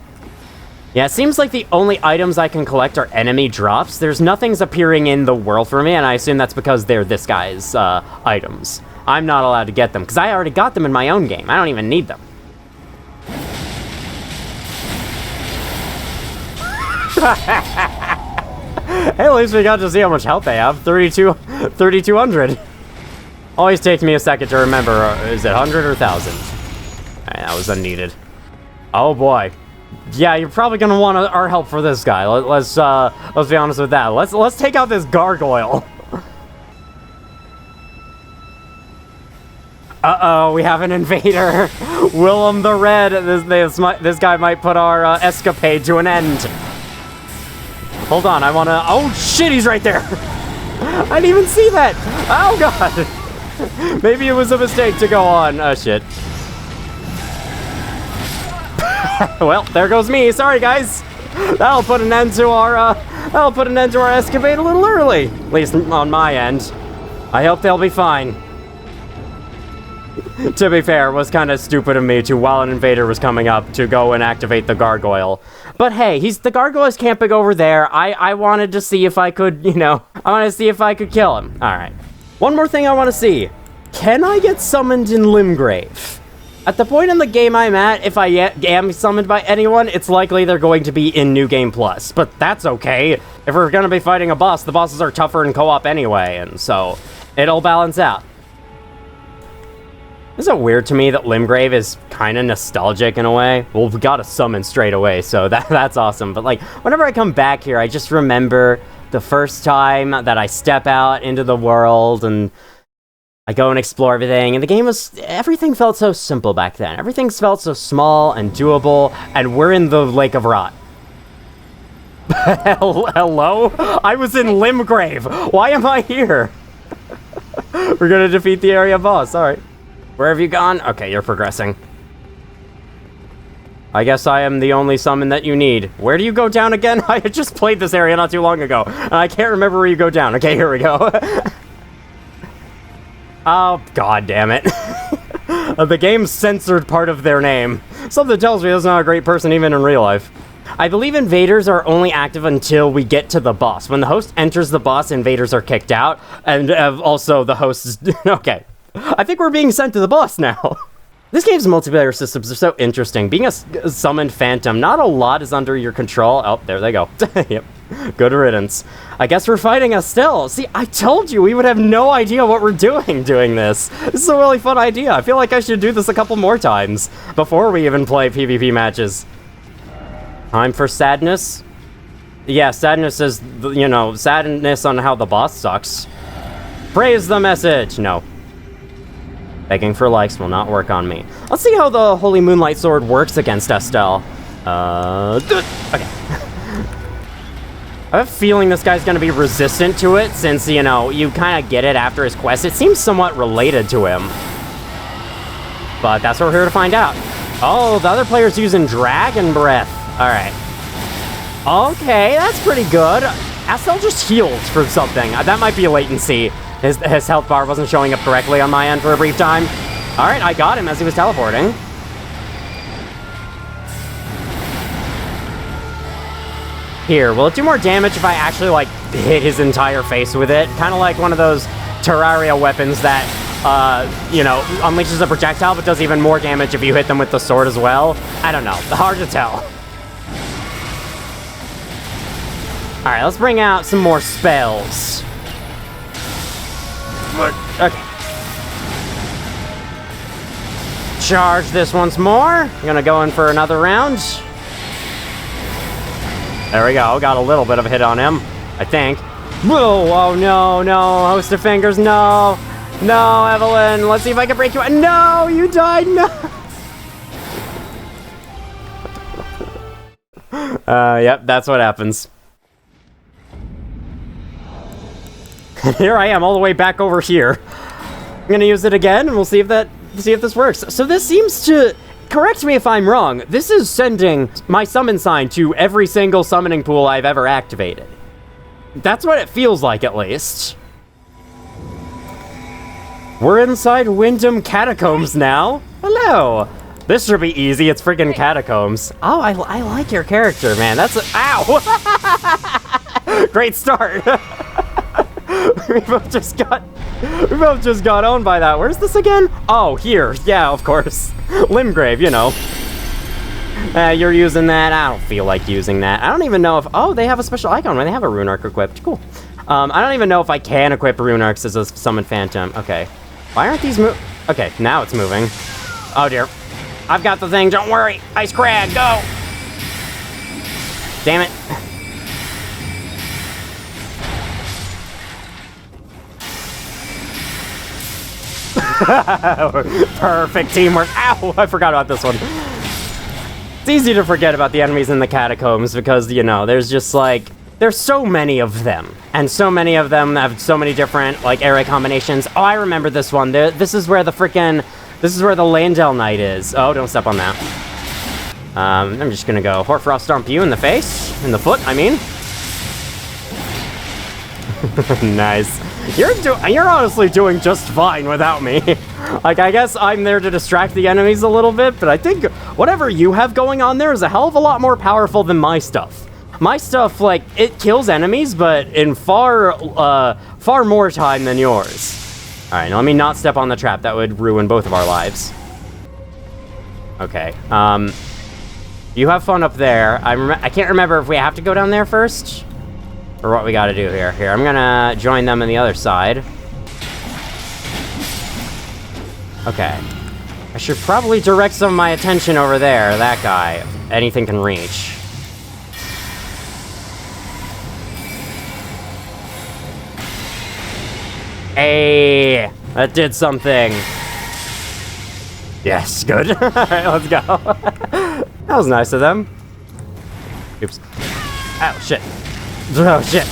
Yeah, it seems like the only items I can collect are enemy drops. There's nothing's appearing in the world for me, and I assume that's because they're this guy's items. I'm not allowed to get them, because I already got them in my own game. I don't even need them. Hey, at least we got to see how much health they have. 3,200. Always takes me a second to remember, is it 100 or 1,000? That was unneeded. Oh boy. Yeah, you're probably gonna want our help for this guy. Let's be honest with that. Let's take out this gargoyle. Uh-oh, we have an invader. Willem the Red. This guy might put our escapade to an end. Hold on, I wanna... Oh, shit, he's right there. I didn't even see that. Oh, God. Maybe it was a mistake to go on. Oh, shit. Well, there goes me. Sorry, guys. That'll put an end to our escapade a little early. At least on my end. I hope they'll be fine. To be fair, it was kind of stupid of me to, while an invader was coming up, to go and activate the gargoyle. But hey, the gargoyle's camping over there. I wanted to see if I could, I wanted to see if I could kill him. Alright. One more thing I want to see. Can I get summoned in Limgrave? At the point in the game I'm at, if I am summoned by anyone, it's likely they're going to be in New Game Plus. But that's okay. If we're going to be fighting a boss, the bosses are tougher in co-op anyway, and so it'll balance out. Isn't it weird to me that Limgrave is kind of nostalgic in a way? Well, we got a summon straight away, so that's awesome. But, like, whenever I come back here, I just remember the first time that I step out into the world and I go and explore everything. And the game everything felt so simple back then. Everything felt so small and doable, and we're in the Lake of Rot. Hello? I was in Limgrave. Why am I here? We're gonna defeat the area boss, alright. Where have you gone? Okay, you're progressing. I guess I am the only summon that you need. Where do you go down again? I had just played this area not too long ago, and I can't remember where you go down. Okay, here we go. Oh, god damn it. The game censored part of their name. Something tells me this is not a great person even in real life. I believe invaders are only active until we get to the boss. When the host enters the boss, invaders are kicked out, and also the host is... Okay. I think we're being sent to the boss now. This game's multiplayer systems are so interesting. Being a summoned phantom, not a lot is under your control. Oh, there they go. Yep. Good riddance. I guess we're fighting Astel. See, I told you we would have no idea what we're doing this. This is a really fun idea. I feel like I should do this a couple more times before we even play PvP matches. Time for sadness. Yeah, sadness is, sadness on how the boss sucks. Praise the message. No. Begging for likes will not work on me. Let's see how the Holy Moonlight Sword works against Astel. Okay. I have a feeling this guy's gonna be resistant to it, since, you kind of get it after his quest. It seems somewhat related to him. But that's what we're here to find out. Oh, the other player's using Dragon Breath. Alright. Okay, that's pretty good. Astel just heals for something. That might be latency. His health bar wasn't showing up correctly on my end for a brief time. Alright, I got him as he was teleporting. Here, will it do more damage if I actually, like, hit his entire face with it? Kind of like one of those Terraria weapons that, you know, unleashes a projectile but does even more damage if you hit them with the sword as well. I don't know. Hard to tell. Alright, let's bring out some more spells. Okay. Charge this once more. I'm gonna go in for another round. There we go. Got a little bit of a hit on him, I think. Whoa, oh no, no. Host of fingers, no. No, Evelyn. Let's see if I can break you out. No, you died, no. Yep, that's what happens. Here I am, all the way back over here. I'm gonna use it again, and we'll see if this works. So this seems to... Correct me if I'm wrong, this is sending my summon sign to every single summoning pool I've ever activated. That's what it feels like, at least. We're inside Wyndham Catacombs now. Hello. This should be easy, it's friggin' catacombs. Oh, I like your character, man. That's a... Ow! Great start. We both just got owned by that. Where's this again? Oh, here. Yeah, of course. Limgrave, you know. You're using that. I don't feel like using that. I don't even know if... Oh, they have a special icon where they have a rune arc equipped. Cool. I don't even know if I can equip rune arcs as a summon phantom. Okay. Why aren't these Okay, now it's moving. Oh, dear. I've got the thing. Don't worry. Ice Crag, go! Damn it. Perfect teamwork. Ow! I forgot about this one. It's easy to forget about the enemies in the catacombs because, you know, there's just like... There's so many of them. And so many of them have so many different, like, area combinations. Oh, I remember this one. This is where the frickin'... This is where the Leyndell Knight is. Oh, don't step on that. I'm just gonna go Hoarfrost Stomp you in the face. In the foot, I mean. Nice. You're honestly doing just fine without me. Like, I guess I'm there to distract the enemies a little bit, but I think whatever you have going on there is a hell of a lot more powerful than my stuff. My stuff, like, it kills enemies, but in far more time than yours. Alright, now let me not step on the trap. That would ruin both of our lives. Okay, you have fun up there. I can't remember if we have to go down there first, or what we gotta do here. Here, I'm gonna join them on the other side. Okay. I should probably direct some of my attention over there, that guy. If anything can reach. Hey, that did something. Yes, good. All right, let's go. That was nice of them. Oops. Oh, shit. Oh, shit.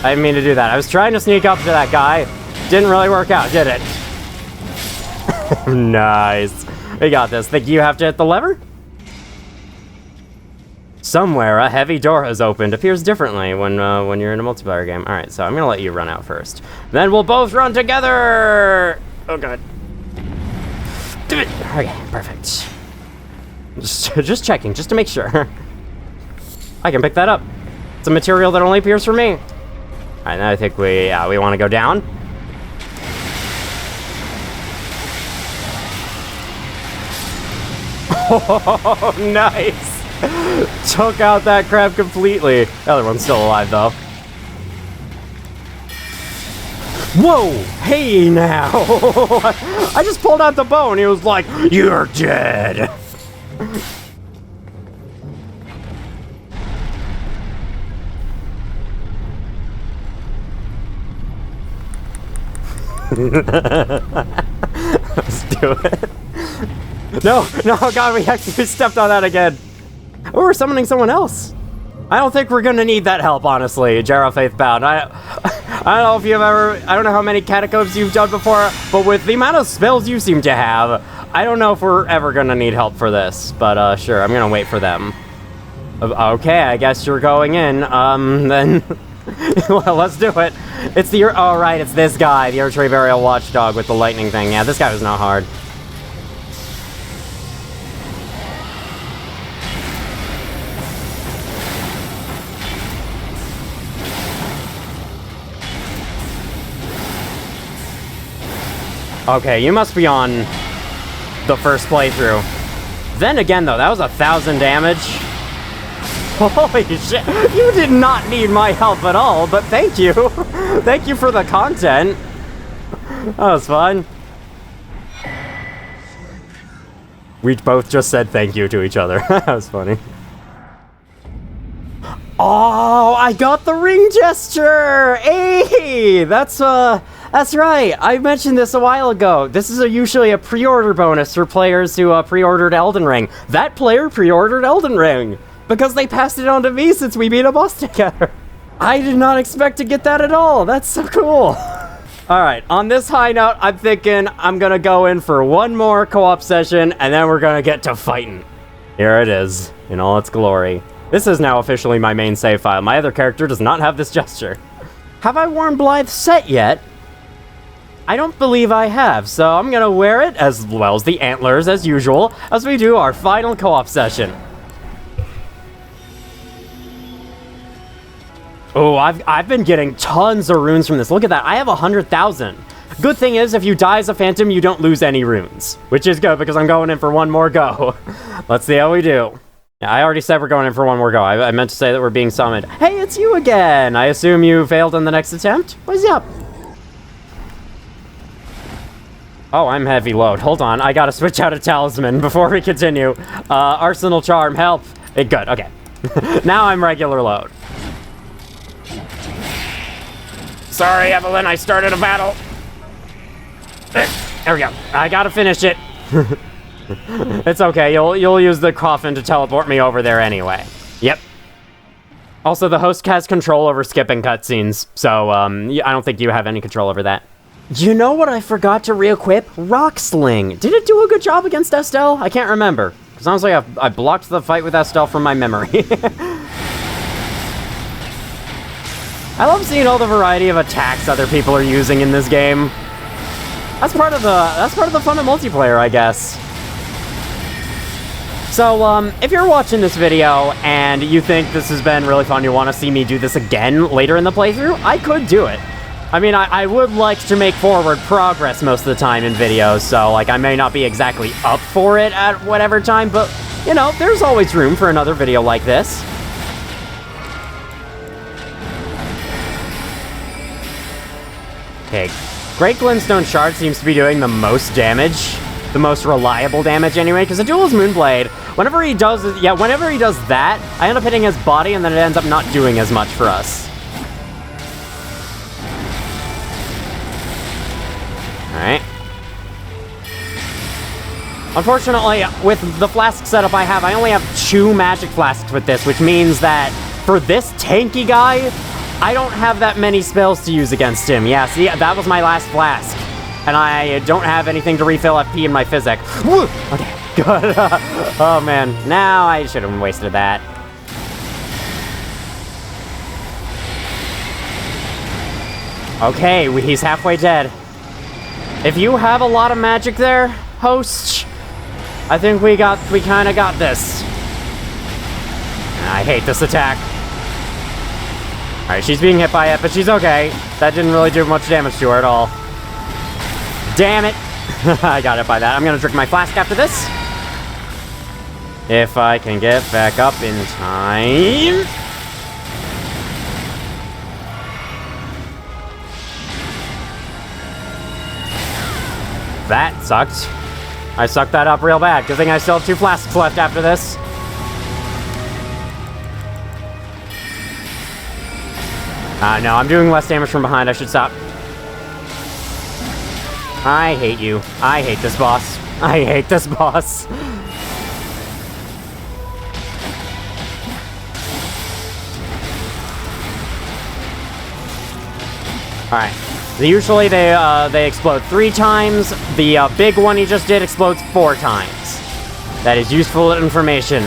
I didn't mean to do that. I was trying to sneak up to that guy. Didn't really work out, did it? Nice. We got this. Think you have to hit the lever? Somewhere a heavy door has opened. Appears differently when you're in a multiplayer game. All right, so I'm gonna let you run out first. Then we'll both run together. Oh god. Do it. Okay, perfect. Just checking, just to make sure. I can pick that up. It's a material that only appears for me. All right, now I think we want to go down. Oh, nice. Took out that crab completely. The other one's still alive, though. Whoa! Hey, now! I just pulled out the bow, and he was like, "You're dead!" Let's do it. No, God, we actually stepped on that again. Oh, we're summoning someone else. I don't think we're gonna need that help, honestly, Jarrah Faithbound. I don't know if you've ever... I don't know how many catacombs you've done before, but with the amount of spells you seem to have, I don't know if we're ever gonna need help for this. But, sure, I'm gonna wait for them. Okay, I guess you're going in. Then... Well, let's do it. It's the... Oh, right, it's this guy, the Archery Burial Watchdog with the lightning thing. Yeah, this guy was not hard. Okay, you must be on the first playthrough. Then again, though, that was 1,000 damage. Holy shit, you did not need my help at all, but thank you. Thank you for the content. That was fun. We both just said thank you to each other. That was funny. Oh, I got the ring gesture! Hey, that's right. I mentioned this a while ago. This is usually a pre-order bonus for players who pre-ordered Elden Ring. That player pre-ordered Elden Ring because they passed it on to me since we beat a boss together. I did not expect to get that at all. That's so cool. All right, on this high note, I'm thinking I'm gonna go in for one more co-op session and then we're gonna get to fighting. Here it is, in all its glory. This is now officially my main save file. My other character does not have this gesture. Have I worn Blythe's set yet? I don't believe I have, so I'm gonna wear it as well as the antlers as usual as we do our final co-op session. Oh, I've been getting tons of runes from this. Look at that, I have 100,000. Good thing is, if you die as a phantom, you don't lose any runes, which is good because I'm going in for one more go. Let's see how we do. Yeah, I already said we're going in for one more go. I meant to say that we're being summoned. Hey, it's you again. I assume you failed in the next attempt? What's up? Oh, I'm heavy load. Hold on, I gotta switch out a talisman before we continue. Arsenal charm, help. Good, okay. Now I'm regular load. Sorry, Evelyn, I started a battle. There we go. I gotta finish it. It's okay, you'll use the coffin to teleport me over there anyway. Yep. Also, the host has control over skipping cutscenes, so I don't think you have any control over that. You know what I forgot to re-equip? Rock Sling. Did it do a good job against Astel? I can't remember. Because honestly, I blocked the fight with Astel from my memory. I love seeing all the variety of attacks other people are using in this game. That's part of the fun of multiplayer, I guess. So, if you're watching this video and you think this has been really fun, you want to see me do this again later in the playthrough, I could do it. I mean, I would like to make forward progress most of the time in videos, so, like, I may not be exactly up for it at whatever time, but, you know, there's always room for another video like this. Okay, Great Glintstone Shard seems to be doing the most damage. The most reliable damage anyway, because the Duel's Moonblade, whenever he does that, I end up hitting his body and then it ends up not doing as much for us. Alright. Unfortunately, with the flask setup I have, I only have 2 magic flasks with this, which means that for this tanky guy, I don't have that many spells to use against him. Yeah, see, that was my last flask. And I don't have anything to refill FP in my physic. Woo! Okay, good. Oh man, now I should have wasted that. Okay, he's halfway dead. If you have a lot of magic there, host, I think we kinda got this. I hate this attack. Alright, she's being hit by it, but she's okay. That didn't really do much damage to her at all. Damn it! I got hit by that. I'm gonna drink my flask after this. If I can get back up in time. That sucked. I sucked that up real bad. Good thing I still have 2 flasks left after this. No, I'm doing less damage from behind. I should stop. I hate you. I hate this boss. I hate this boss. Alright. Usually they explode 3 times. The big one he just did explodes 4 times. That is useful information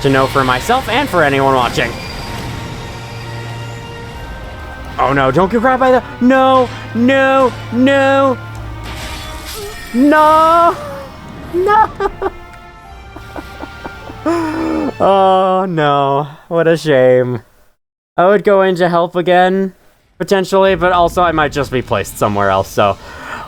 to know for myself and for anyone watching. Oh no, don't get grabbed by the... No, no, no. No. No. Oh no, what a shame. I would go in to help again, potentially, but also I might just be placed somewhere else, so...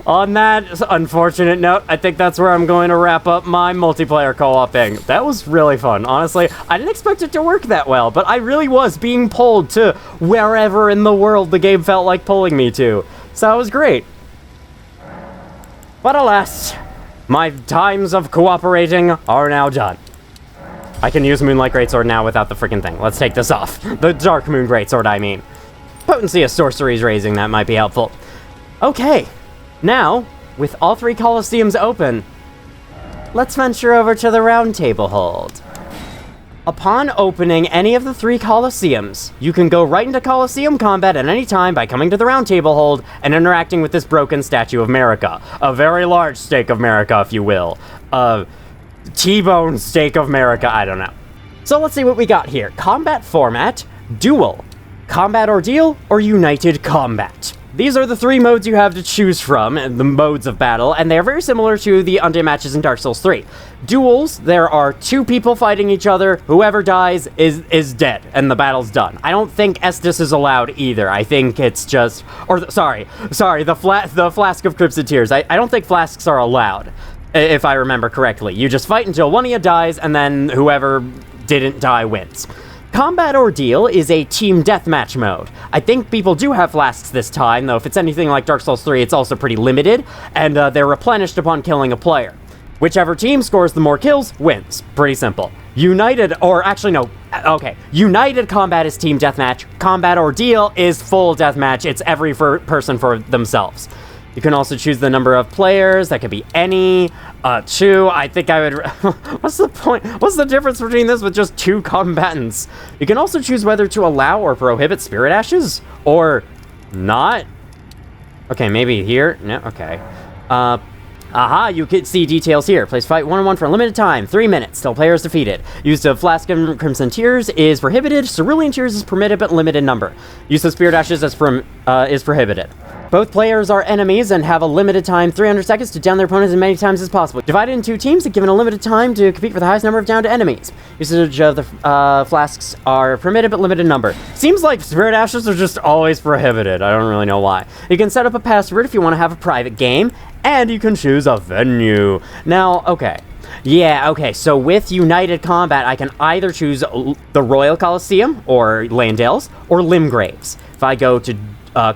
On that unfortunate note, I think that's where I'm going to wrap up my multiplayer co-oping. That was really fun, honestly. I didn't expect it to work that well, but I really was being pulled to wherever in the world the game felt like pulling me to. So it was great. But alas, my times of cooperating are now done. I can use Moonlight Greatsword now without the freaking thing. Let's take this off. The Dark Moon Greatsword, I mean. Potency of sorceries raising, that might be helpful. Okay. Now, with all 3 Colosseums open, let's venture over to the Round Table Hold. Upon opening any of the 3 Colosseums, you can go right into Colosseum combat at any time by coming to the Round Table Hold and interacting with this broken statue of Marika. A very large stake of Marika, if you will. A T-bone stake of Marika, I don't know. So let's see what we got here. Combat format, Duel, Combat Ordeal, or United Combat. These are the 3 modes you have to choose from, the modes of battle, and they are very similar to the Undead matches in Dark Souls 3. Duels, there are 2 people fighting each other, whoever dies is dead, and the battle's done. I don't think Estus is allowed either. I think it's just... Sorry, the Flask of Crimson Tears. I don't think flasks are allowed, if I remember correctly. You just fight until one of you dies, and then whoever didn't die wins. Combat Ordeal is a team deathmatch mode. I think people do have flasks this time, though if it's anything like Dark Souls 3, it's also pretty limited, and they're replenished upon killing a player. Whichever team scores the more kills wins. Pretty simple. United Combat is team deathmatch. Combat Ordeal is full deathmatch. It's every person for themselves. You can also choose the number of players. That could be any. 2. I think I would... What's the point? What's the difference between this with just 2 combatants? You can also choose whether to allow or prohibit Spirit Ashes, or not. Okay, maybe here. No, okay. You can see details here. Place fight 1-on-1 for a limited time, 3 minutes, till player is defeated. Use of Flask of Crimson Tears is prohibited. Cerulean Tears is permitted, but limited number. Use of Spirit Ashes is prohibited. Both players are enemies and have a limited time, 300 seconds, to down their opponents as many times as possible. Divided into 2 teams and given a limited time to compete for the highest number of downed enemies. Usage of the flasks are permitted, but limited number. Seems like Spirit Ashes are just always prohibited. I don't really know why. You can set up a password if you want to have a private game, and you can choose a venue. Now, okay. Yeah, okay, so with United Combat, I can either choose the Royal Colosseum, or Leyndell's, or Limgrave's. If I go to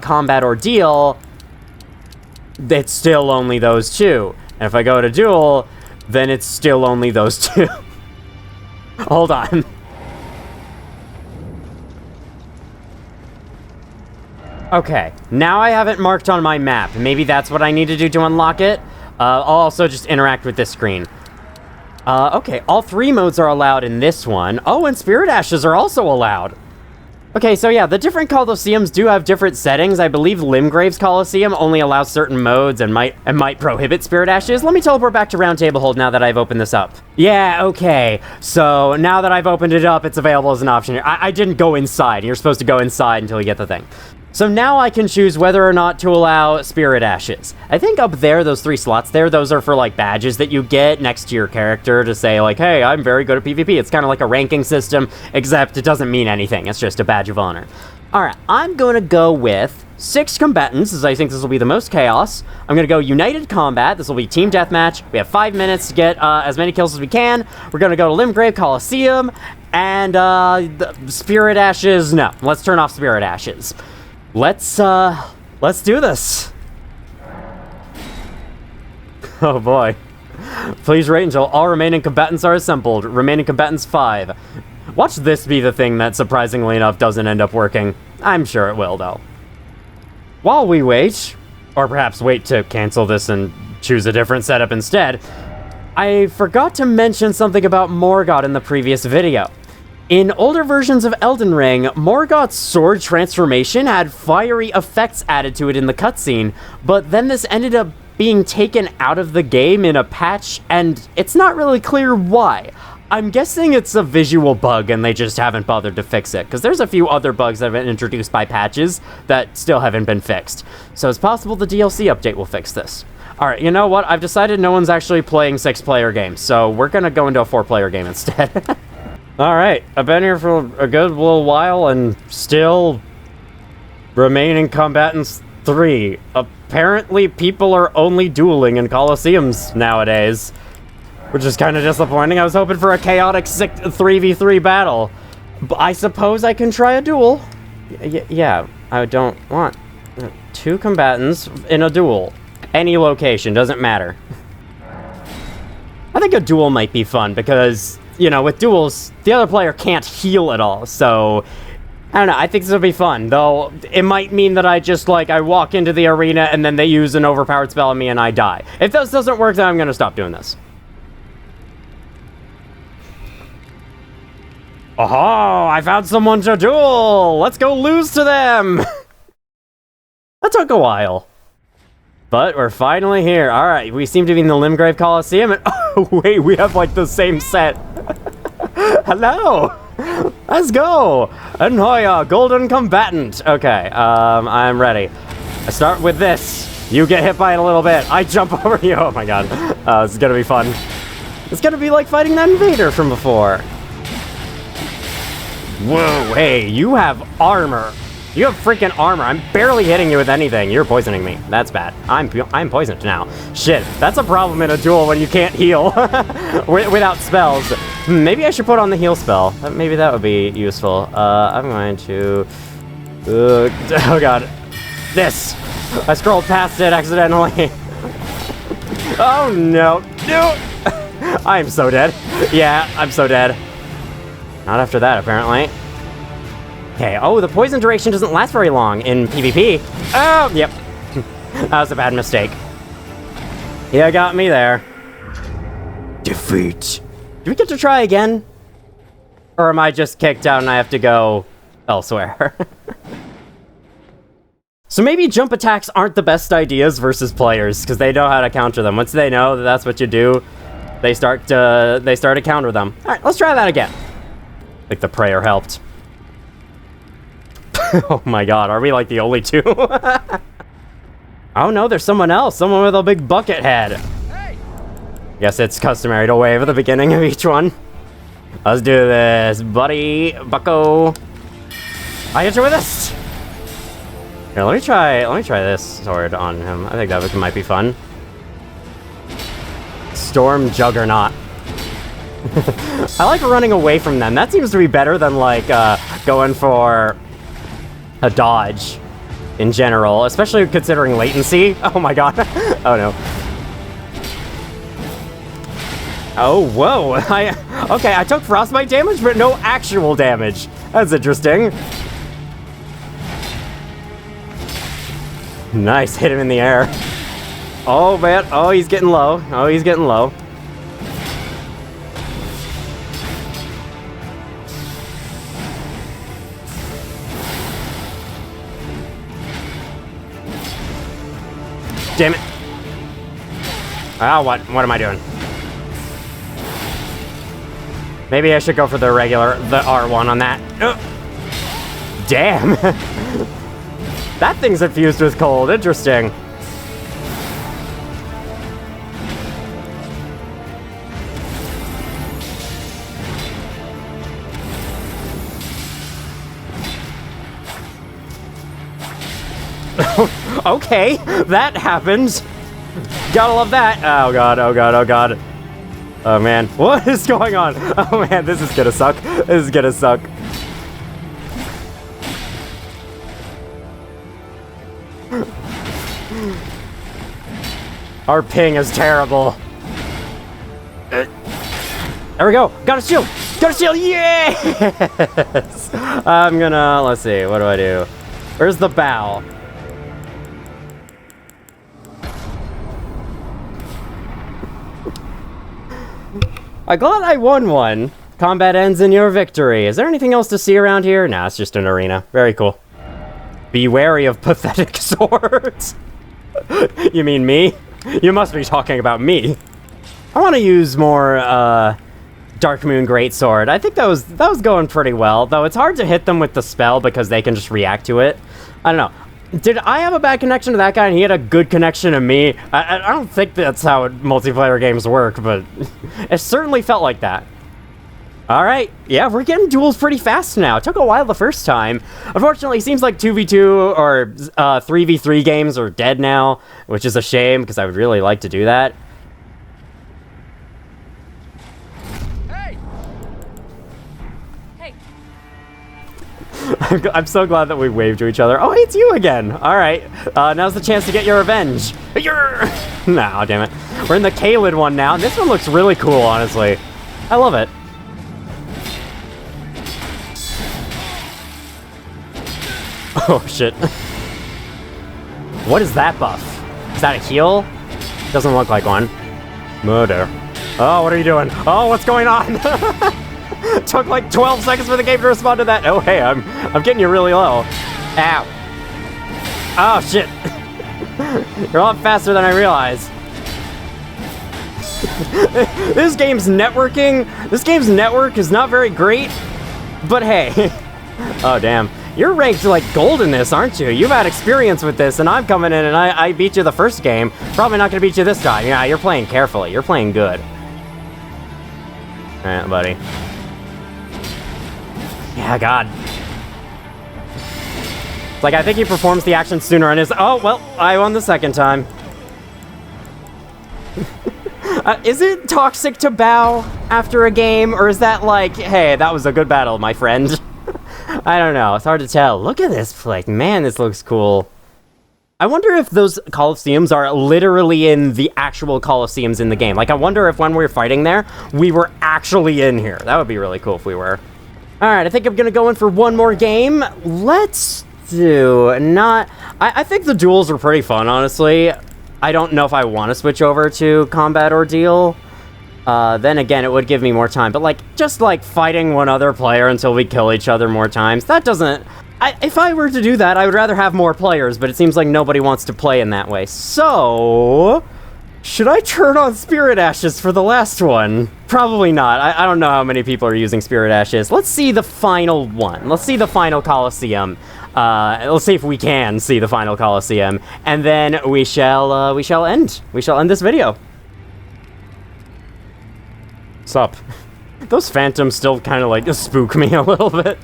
Combat Ordeal, it's still only those 2. And if I go to Duel, then it's still only those 2. Hold on. Okay, now I have it marked on my map. Maybe that's what I need to do to unlock it. I'll also just interact with this screen. Okay, all 3 modes are allowed in this one. Oh, and Spirit Ashes are also allowed. Okay, so yeah, the different Colosseums do have different settings. I believe Limgrave's Colosseum only allows certain modes and might prohibit Spirit Ashes. Let me teleport back to Round Table Hold now that I've opened this up. Yeah, okay. So now that I've opened it up, it's available as an option here. I didn't go inside. You're supposed to go inside until you get the thing. So now I can choose whether or not to allow Spirit Ashes. I think up there, those 3 slots there, those are for, like, badges that you get next to your character to say, like, hey, I'm very good at PvP. It's kind of like a ranking system, except it doesn't mean anything. It's just a badge of honor. Alright, I'm going to go with 6 combatants, as I think this will be the most chaos. I'm going to go United Combat. This will be Team Deathmatch. We have 5 minutes to get as many kills as we can. We're going to go to Limgrave Colosseum, and the Spirit Ashes, no. Let's turn off Spirit Ashes. Let's do this. Oh boy. Please wait until all remaining combatants are assembled. Remaining combatants 5. Watch this be the thing that, surprisingly enough, doesn't end up working. I'm sure it will, though. While we wait, or perhaps wait to cancel this and choose a different setup instead, I forgot to mention something about Morgott in the previous video. In older versions of Elden Ring, Morgott's sword transformation had fiery effects added to it in the cutscene, but then this ended up being taken out of the game in a patch, and it's not really clear why. I'm guessing it's a visual bug and they just haven't bothered to fix it, because there's a few other bugs that have been introduced by patches that still haven't been fixed. So it's possible the DLC update will fix this. Alright, you know what? I've decided no one's actually playing 6-player games, so we're gonna go into a 4-player game instead. Alright, I've been here for a good little while and still remaining combatants 3. Apparently people are only dueling in Colosseums nowadays. Which is kind of disappointing. I was hoping for a chaotic 3v3 battle. But I suppose I can try a duel. Yeah, I don't want 2 combatants in a duel. Any location, doesn't matter. I think a duel might be fun because, you know, with duels, the other player can't heal at all. So, I don't know, I think this will be fun. Though, it might mean that I just, like, I walk into the arena and then they use an overpowered spell on me and I die. If this doesn't work, then I'm going to stop doing this. Oh, I found someone to duel! Let's go lose to them! That took a while. But we're finally here. Alright, we seem to be in the Limgrave Colosseum, and oh wait, we have like the same set. Hello! Let's go! Anhoya, Golden Combatant. Okay, I'm ready. I start with this. You get hit by it a little bit. I jump over you. Oh my god. This is gonna be fun. It's gonna be like fighting that invader from before. Whoa, hey, you have armor. You have freaking armor. I'm barely hitting you with anything. You're poisoning me. That's bad. I'm poisoned now. Shit, that's a problem in a duel when you can't heal without spells. Maybe I should put on the heal spell. Maybe that would be useful. I'm going to... oh god. This. I scrolled past it accidentally. Oh no. No. I am so dead. Yeah, I'm so dead. Not after that, apparently. Okay, oh, the poison duration doesn't last very long in PvP. Oh, yep. That was a bad mistake. Yeah, got me there. Defeat. Do we get to try again? Or am I just kicked out and I have to go elsewhere? So maybe jump attacks aren't the best ideas versus players, because they know how to counter them. Once they know that that's what you do, they start to counter them. Alright, let's try that again. Like the prayer helped. Oh my god, are we like the only two? Oh no, there's someone else. Someone with a big bucket head. Hey. Guess it's customary to wave at the beginning of each one. Let's do this, buddy. Bucko. I hit you with this. Here, let me try this sword on him. I think that might be fun. Storm Juggernaut. I like running away from them. That seems to be better than, like, going for a dodge in general, especially considering latency. Oh my god. Oh no. Oh, whoa. Okay, I took frostbite damage, but no actual damage. That's interesting. Nice, hit him in the air. Oh, man. Oh, he's getting low. Oh, he's getting low. Damn it. Oh, what am I doing? Maybe I should go for the R1 on that. Damn. That thing's infused with cold. Interesting. Okay, that happens. Gotta love that. Oh god, oh god, oh god. Oh man, what is going on? Oh man, this is gonna suck. This is gonna suck. Our ping is terrible. There we go. Got a shield. Got a shield. Yes. I'm gonna, let's see. What do I do? Where's the bow? I'm glad I won one. Combat ends in your victory. Is there anything else to see around here? Nah, it's just an arena. Very cool. Be wary of pathetic swords. You mean me? You must be talking about me. I want to use more, Dark Moon Greatsword. I think that was going pretty well, though it's hard to hit them with the spell because they can just react to it. I don't know. Did I have a bad connection to that guy and he had a good connection to me? I don't think that's how multiplayer games work, but it certainly felt like that. Alright, yeah, we're getting duels pretty fast now. It took a while the first time. Unfortunately, it seems like 2v2 or 3v3 games are dead now, which is a shame because I would really like to do that. I'm so glad that we waved to each other. Oh, hey, it's you again. All right. Now's the chance to get your revenge. Nah, damn it. We're in the Kaled one now. And this one looks really cool, honestly. I love it. Oh, shit. What is that buff? Is that a heal? Doesn't look like one. Murder. Oh, what are you doing? Oh, what's going on? Took like 12 seconds for the game to respond to that. Oh, hey, I'm getting you really low. Ow. Oh, shit. You're a lot faster than I realized. This game's network is not very great, but hey. Oh, damn. You're ranked like gold in this, aren't you? You've had experience with this, and I'm coming in and I beat you the first game. Probably not gonna beat you this time. Yeah, you're playing carefully. You're playing good. Alright, buddy. Yeah, God. It's like, I think he performs the action sooner and is... Oh, well, I won the second time. Is it toxic to bow after a game? Or is that like, hey, that was a good battle, my friend? I don't know. It's hard to tell. Look at this place. Man, this looks cool. I wonder if those Colosseums are literally in the actual Colosseums in the game. Like, I wonder if when we were fighting there, we were actually in here. That would be really cool if we were. Alright, I think I'm gonna go in for one more game. Let's do... I think the duels are pretty fun, honestly. I don't know if I want to switch over to Combat Ordeal. Then again, it would give me more time. But, like, just, like, fighting one other player until we kill each other more times, that doesn't... if I were to do that, I would rather have more players, but it seems like nobody wants to play in that way. So... should I turn on Spirit Ashes for the last one? Probably not. I don't know how many people are using Spirit Ashes. Let's see the final one. Let's see the final Colosseum. Let's see if we can see the final Colosseum. And then we shall end this video. Sup? Those phantoms still kind of like spook me a little bit.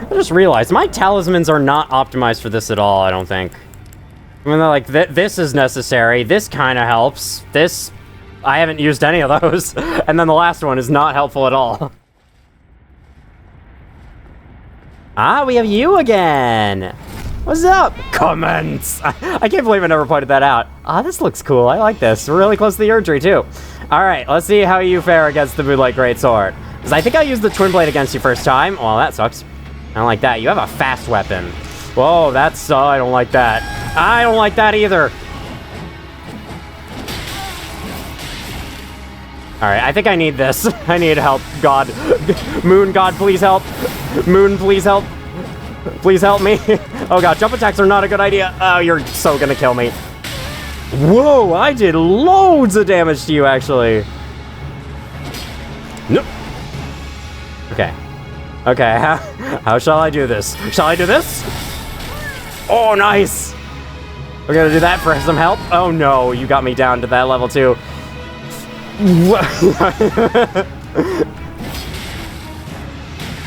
I just realized my talismans are not optimized for this at all, I don't think. I mean, they're like, this is necessary, this kind of helps, this, I haven't used any of those, and then the last one is not helpful at all. Ah, we have you again! What's up? Comments! I can't believe I never pointed that out. Ah, this looks cool, I like this. We're really close to the Erdtree, too. Alright, let's see how you fare against the Moonlight Greatsword. Because I think I used the Twin Blade against you first time. Well, that sucks. I don't like that. You have a fast weapon. Whoa, that's... I don't like that. I don't like that either. Alright, I think I need this. I need help. God. Moon God, please help. Moon, please help. Please help me. Oh god, jump attacks are not a good idea. Oh, you're so gonna kill me. Whoa, I did loads of damage to you, actually. Nope. Okay. Okay, how shall I do this? Shall I do this? Oh, nice! We're gonna do that for some help? Oh no, you got me down to that level too.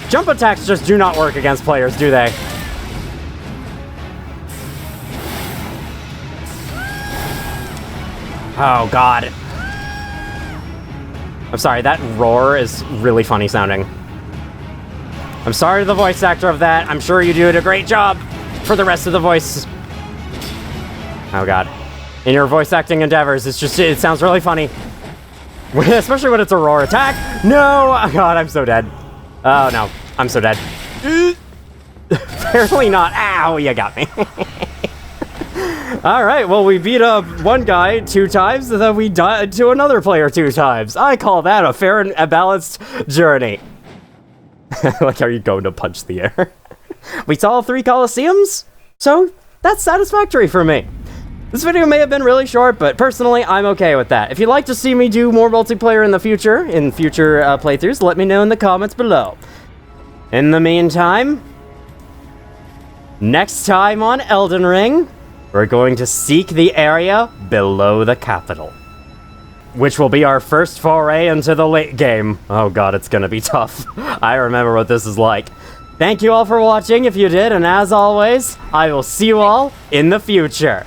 Jump attacks just do not work against players, do they? Oh god. I'm sorry, that roar is really funny sounding. I'm sorry to the voice actor of that. I'm sure you did a great job for the rest of the voice. Oh god. In your voice acting endeavors, it sounds really funny. Especially when it's a roar attack. No! Oh god, I'm so dead. Oh no, I'm so dead. Apparently not. Ow, you got me. Alright, well, we beat up one guy 2 times, and then we died to another player 2 times. I call that a fair and a balanced journey. Like, are you going to punch the air? We saw all 3 Colosseums, so that's satisfactory for me. This video may have been really short, but personally, I'm okay with that. If you'd like to see me do more multiplayer in future playthroughs, let me know in the comments below. In the meantime, next time on Elden Ring, we're going to seek the area below the capital, which will be our first foray into the late game. Oh god, it's gonna be tough. I remember what this is like. Thank you all for watching if you did, and as always, I will see you all in the future.